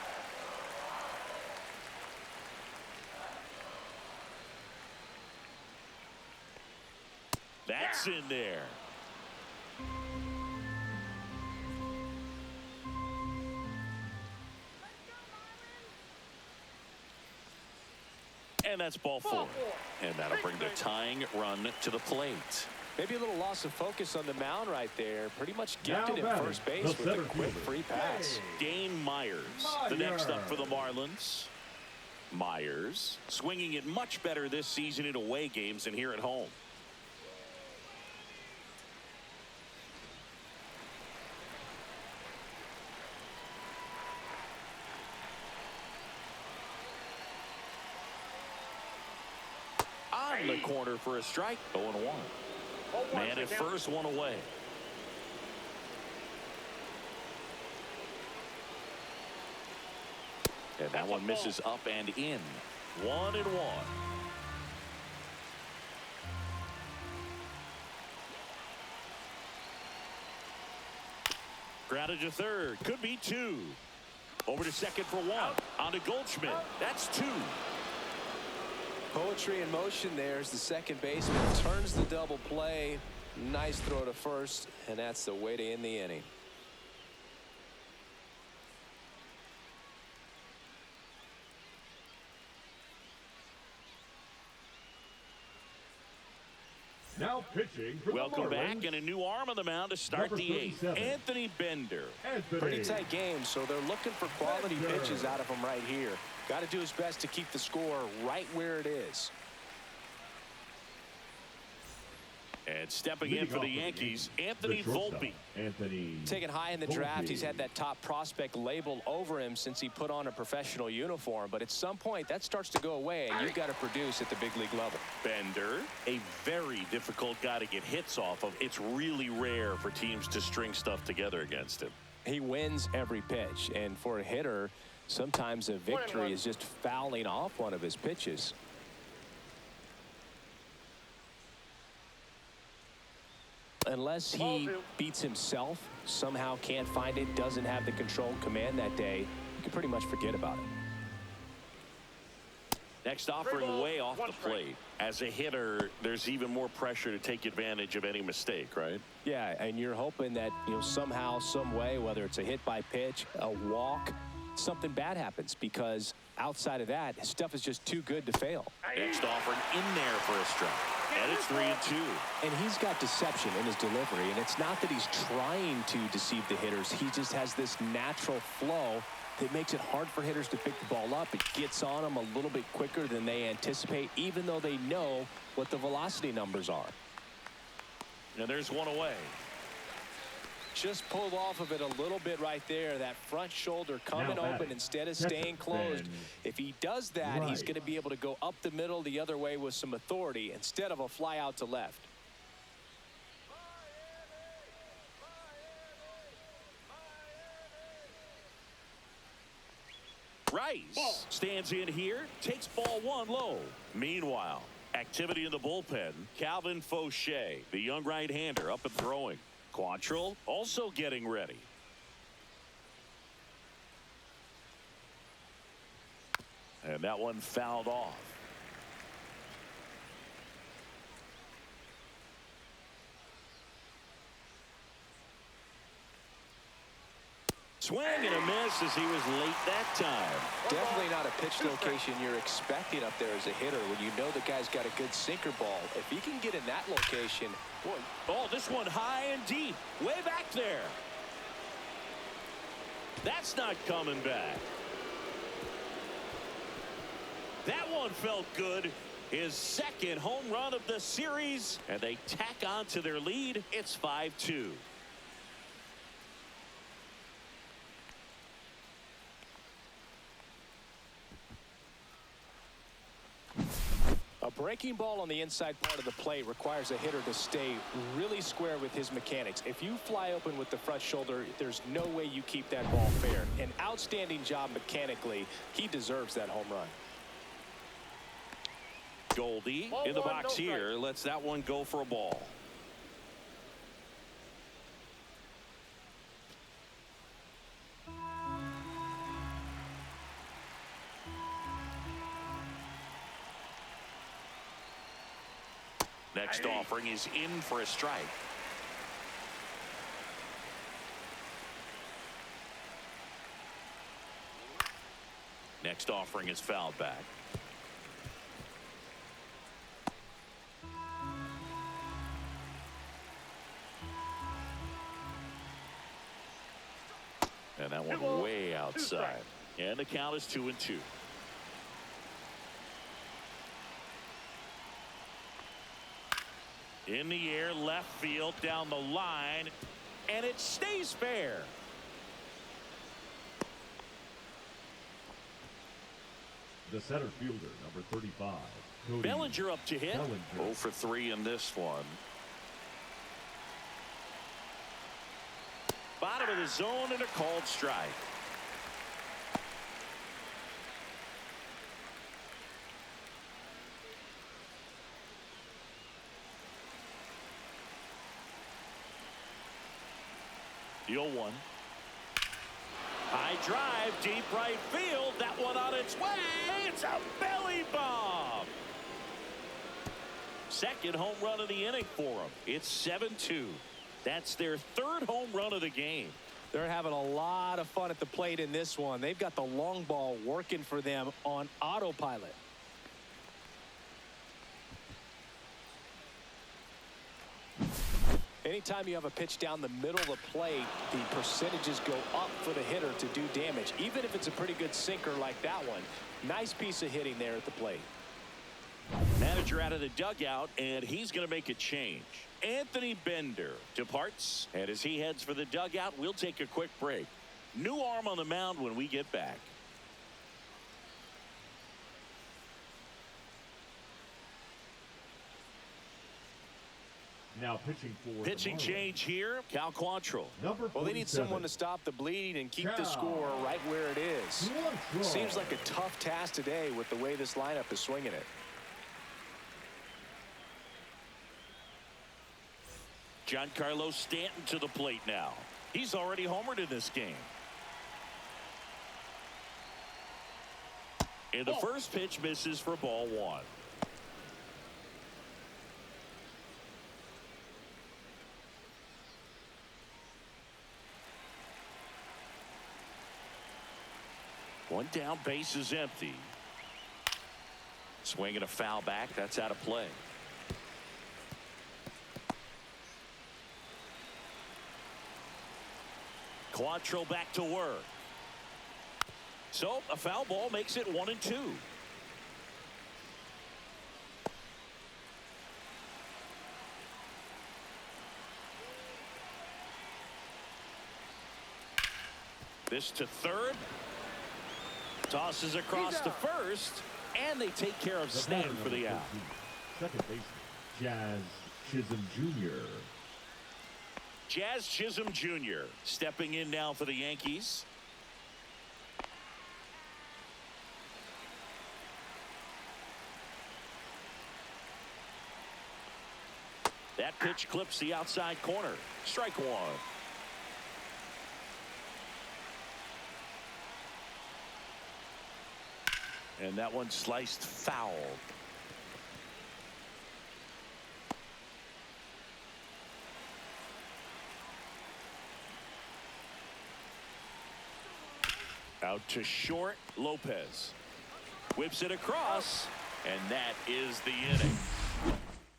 That's in there. And that's ball 4. And that'll bring the tying run to the plate. Maybe a little loss of focus on the mound right there. Pretty much gifted Now at first base with a quick free pass. Dane Myers, the next up for the Marlins. Myers swinging it much better this season in away games than here at home. On the corner for a strike. 0-1. Man at first, 1 away. And that one misses up and in. 1-1. Grounded to third. Could be 2. Over to second for 1. On to Goldschmidt. That's 2. Poetry in motion there as the second baseman turns the double play. Nice throw to first, and that's the way to end the inning. Now pitching for Welcome the Marlins. back, and a new arm on the mound to start Number the 8th. 37. Anthony Bender. Pretty tight game, so they're looking for quality pitches out of him right here. Got to do his best to keep the score right where it is. And stepping in for the Yankees, Anthony Volpe. Taken high in the draft, he's had that top prospect label over him since he put on a professional uniform. But at some point, that starts to go away, and you've got to produce at the big league level. Bender, a very difficult guy to get hits off of. It's really rare for teams to string stuff together against him. He wins every pitch, and for a hitter, sometimes a victory is just fouling off one of his pitches. Unless he beats himself, somehow can't find it, doesn't have the control command that day, you can pretty much forget about it. Next offering way off the plate. As a hitter, there's even more pressure to take advantage of any mistake, right? Yeah, and you're hoping that, somehow, some way, whether it's a hit by pitch, a walk, something bad happens, because outside of that, stuff is just too good to fail. Next offering in there for a strike. And it's 3-2. And he's got deception in his delivery, and it's not that he's trying to deceive the hitters. He just has this natural flow that makes it hard for hitters to pick the ball up. It gets on them a little bit quicker than they anticipate, even though they know what the velocity numbers are. And there's 1 away. Just pulled off of it a little bit right there. That front shoulder coming open instead of staying closed. If he does that, he's going to be able to go up the middle the other way with some authority instead of a fly out to left. Rice stands in here, takes ball one low. Meanwhile, activity in the bullpen. Calvin Fauché, the young right-hander, up and throwing. Quantrill also getting ready. And that one fouled off. Swing and a miss as he was late that time. Definitely not a pitch location you're expecting up there as a hitter when you know the guy's got a good sinker ball. If he can get in that location, boy. Oh, this one high and deep, way back there. That's not coming back. That one felt good. His second home run of the series, and they tack on to their lead. It's 5-2. A breaking ball on the inside part of the plate requires a hitter to stay really square with his mechanics. If you fly open with the front shoulder, there's no way you keep that ball fair. An outstanding job mechanically. He deserves that home run. Goldie in the box here lets that one go for a ball. Next offering is in for a strike. Next offering is fouled back. And that one way outside. And the count is 2-2. In the air, left field, down the line, and it stays fair. The center fielder, number 35. Cody Bellinger up to hit. Bellinger. 0 for 3 in this one. Bottom of the zone and a called strike. The 0-1. High drive, deep right field. That one on its way. It's a belly bomb. Second home run of the inning for them. It's 7-2. That's their third home run of the game. They're having a lot of fun at the plate in this one. They've got the long ball working for them on autopilot. Anytime you have a pitch down the middle of the plate, the percentages go up for the hitter to do damage, even if it's a pretty good sinker like that one. Nice piece of hitting there at the plate. Manager out of the dugout, and he's going to make a change. Anthony Bender departs, and as he heads for the dugout, we'll take a quick break. New arm on the mound when we get back. Now pitching for Pitching change here, Cal Quantrill. Number 47. Well, they need someone to stop the bleeding and keep the score right where it is. Seems like a tough task today with the way this lineup is swinging it. Giancarlo Stanton to the plate now. He's already homered in this game. And the first pitch misses for ball one. One down, base is empty. Swing and a foul back. That's out of play. Quantrill back to work. So a foul ball makes it 1-2. This to third. Tosses across to first, and they take care of Stanton for the out. Second baseman, Jazz Chisholm Jr. Jazz Chisholm Jr. stepping in now for the Yankees. That pitch clips the outside corner. Strike one. And that one sliced foul. Out to short. Lopez whips it across, and that is the inning.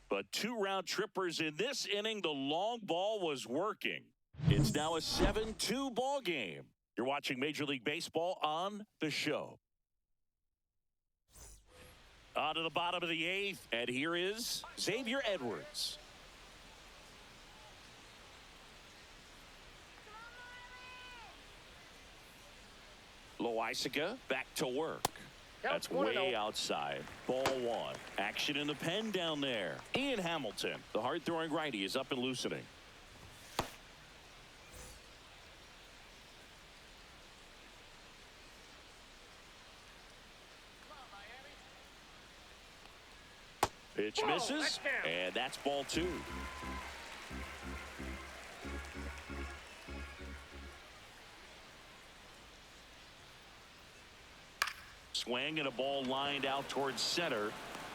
But 2 round trippers in this inning. The long ball was working. It's now a 7-2 ball game. You're watching Major League Baseball on The Show. On to the bottom of the 8th, and here is Xavier Edwards. Loaisiga back to work. That's way outside. Ball 1. Action in the pen down there. Ian Hamilton, the hard-throwing righty, is up and loosening. Pitch misses, and that's ball 2. Swing and a ball lined out towards center.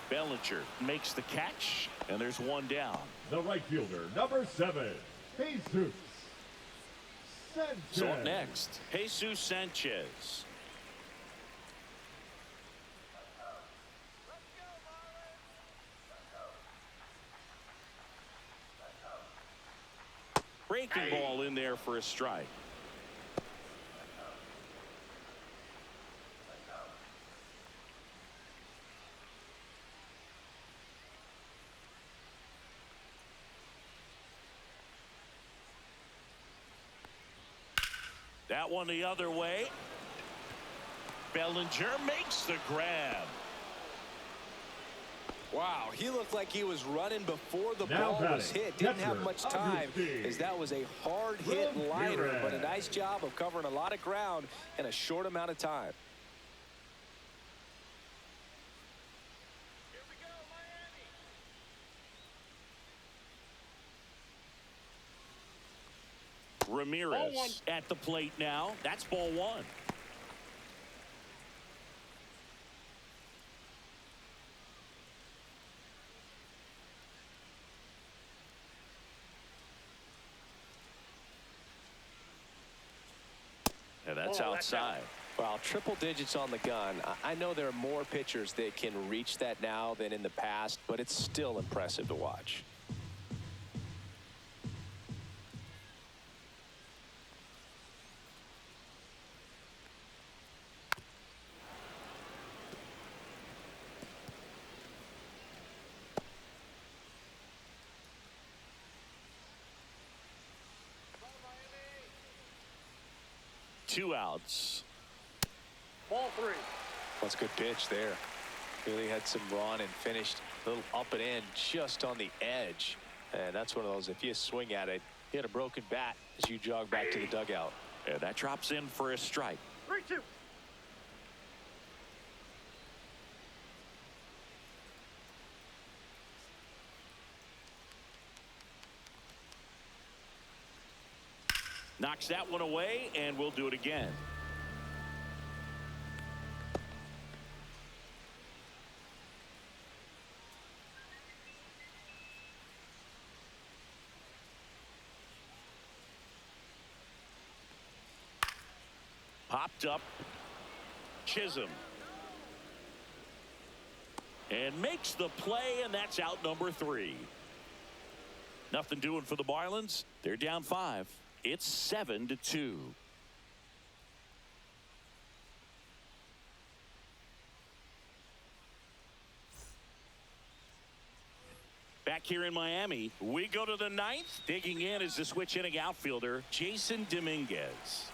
Bellinger makes the catch, and there's one down. The right fielder, number 7, Jesus Sanchez. So up next, Jesus Sanchez. Breaking ball in there for a strike. That one the other way. Bellinger makes the grab. Wow, he looked like he was running before the ball was hit. Didn't have much time, as that was a hard hit liner, but a nice job of covering a lot of ground in a short amount of time. Ramirez at the plate now. That's ball 1. And that's outside. Well, triple digits on the gun. I know there are more pitchers that can reach that now than in the past, but it's still impressive to watch. Two outs. Ball 3. That's a good pitch there. Really had some run and finished a little up and in just on the edge. And that's one of those, if you swing at it, you had a broken bat as you jog back to the dugout. And that drops in for a strike. 3-2. Knocks that one away, and we'll do it again. Popped up. Chisholm. And makes the play, and that's out number 3. Nothing doing for the Marlins. They're down 5. It's 7-2. Back here in Miami, we go to the 9th. Digging in is the switch inning outfielder, Jason Dominguez.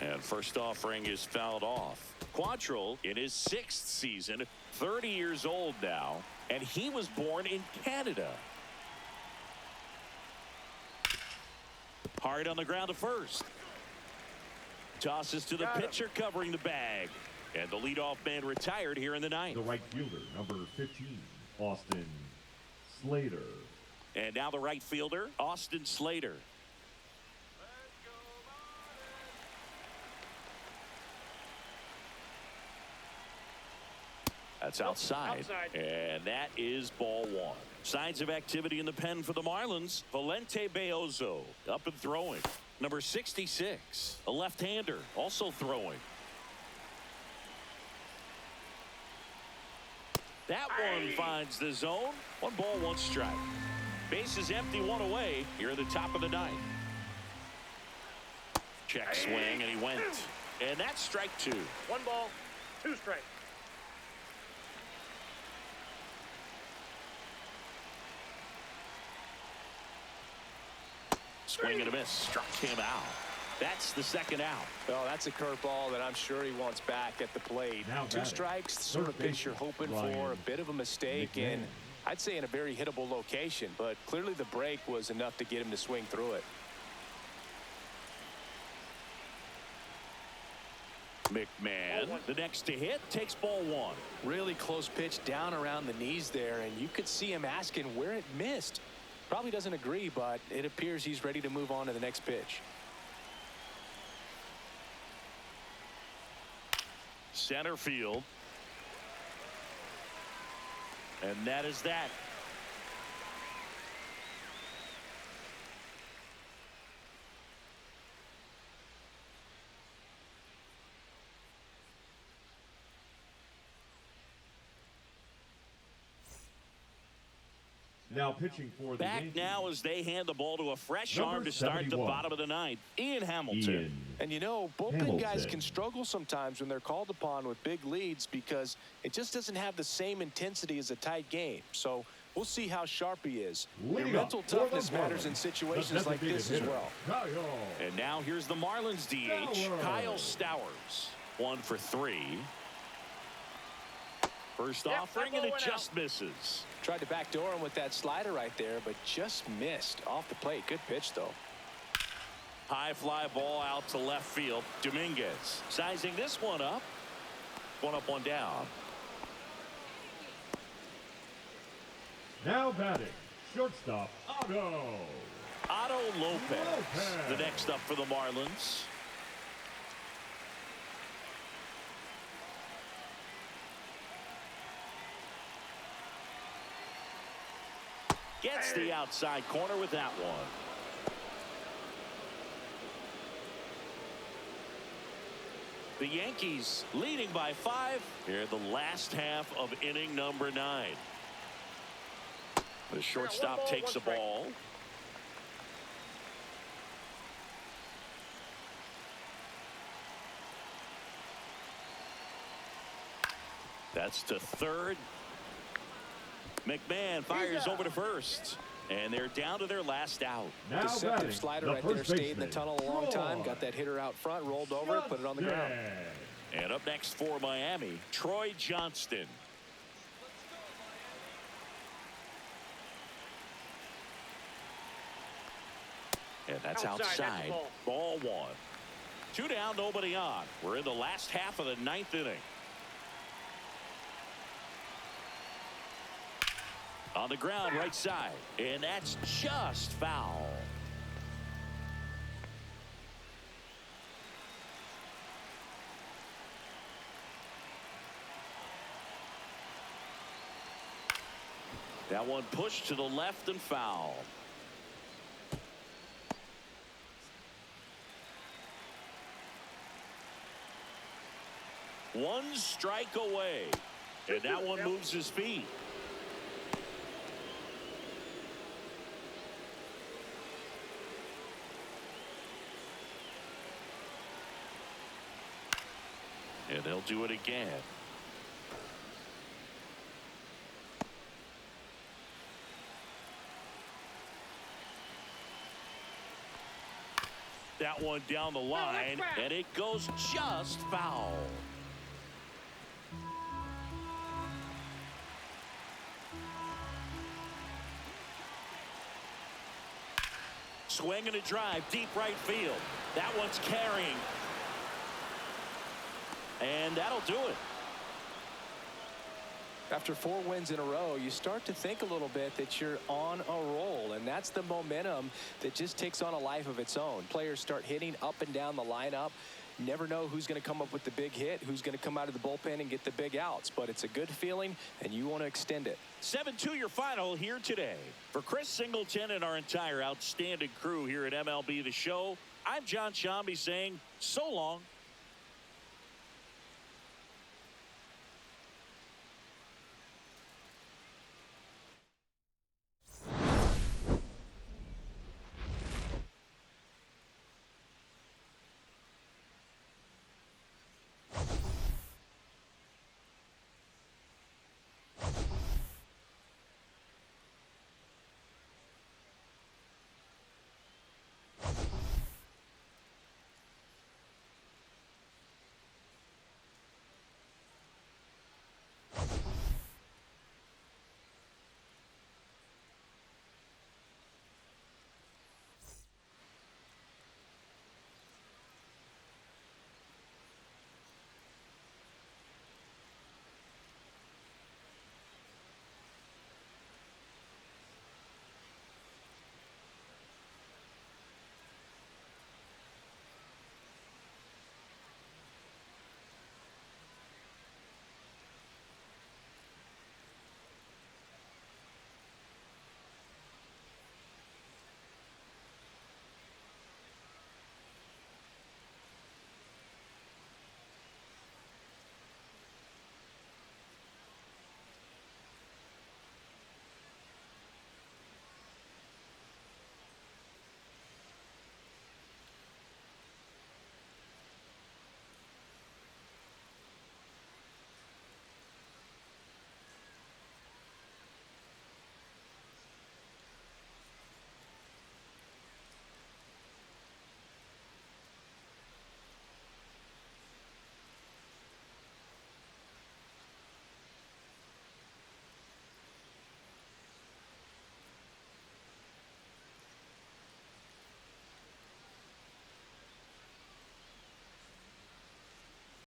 And first offering is fouled off. Quantrill in his 6th season, 30 years old now, and he was born in Canada. Hard on the ground to first. Tosses to the pitcher covering the bag. And the leadoff man retired here in the ninth. The right fielder, number 15, Austin Slater. And now the right fielder, Austin Slater. That's outside. And that is ball one. Signs of activity in the pen for the Marlins. Valente Beozo up and throwing. Number 66, a left-hander, also throwing. That one finds the zone. 1 ball, 1 strike. Base is empty, 1 away here at the top of the ninth. Check swing, and he went. And that's strike 2. 1 ball, 2 strikes. Swing and a miss. Struck him out. That's the second out. Well, that's a curveball that I'm sure he wants back at the plate. Now 2 strikes, the sort of pitch you're hoping for. A bit of a mistake, and I'd say in a very hittable location. But clearly the break was enough to get him to swing through it. McMahon, the next to hit, takes ball 1. Really close pitch down around the knees there, and you could see him asking where it missed. Probably doesn't agree, but it appears he's ready to move on to the next pitch. Center field. And that is that. Now pitching for the Back Yankees. now as they hand the ball to a fresh Number arm to start the 71. bottom of the ninth. Ian Hamilton. And you know, bullpen Hamilton. guys can struggle sometimes when they're called upon with big leads because it just doesn't have the same intensity as a tight game. So we'll see how sharp he is. Your Leading mental up for the toughness matters in Marlins, situations the like this as designated well. hitter, Kyle. And now here's the Marlins DH, Stowers. Kyle Stowers. 1 for 3. First Yep, offering, that and ball it went just misses. Tried to backdoor him with that slider right there, but just missed off the plate. Good pitch, though. High fly ball out to left field. Dominguez sizing this one up. 1 up, 1 down. Now batting, shortstop, Otto. Otto Lopez, the next up for the Marlins. Gets the outside corner with that one. The Yankees leading by 5 here in the last half of inning number 9. The shortstop takes the ball. That's to third. McMahon fires over to first. And they're down to their last out. Now Deceptive batting, slider the right there. first Stayed in the baseman, tunnel a long time. Troy Got that hitter out front, rolled over, put it on the ground. Johnston. And up next for Miami, Troy Johnston. And that's outside. That's Ball 1. 2 down, nobody on. We're in the last half of the 9th inning. On the ground, right side. And that's just foul. That one pushed to the left and foul. One strike away. And that one moves his feet. And they'll do it again. That one down the line, and it goes just foul. Swing and a drive, deep right field. That one's carrying. And that'll do it. After 4 wins in a row, you start to think a little bit that you're on a roll, and that's the momentum that just takes on a life of its own. Players start hitting up and down the lineup. Never know who's going to come up with the big hit, who's going to come out of the bullpen and get the big outs, but it's a good feeling, and you want to extend it. 7-2 your final here today. For Chris Singleton and our entire outstanding crew here at MLB The Show, I'm John Shambi saying so long.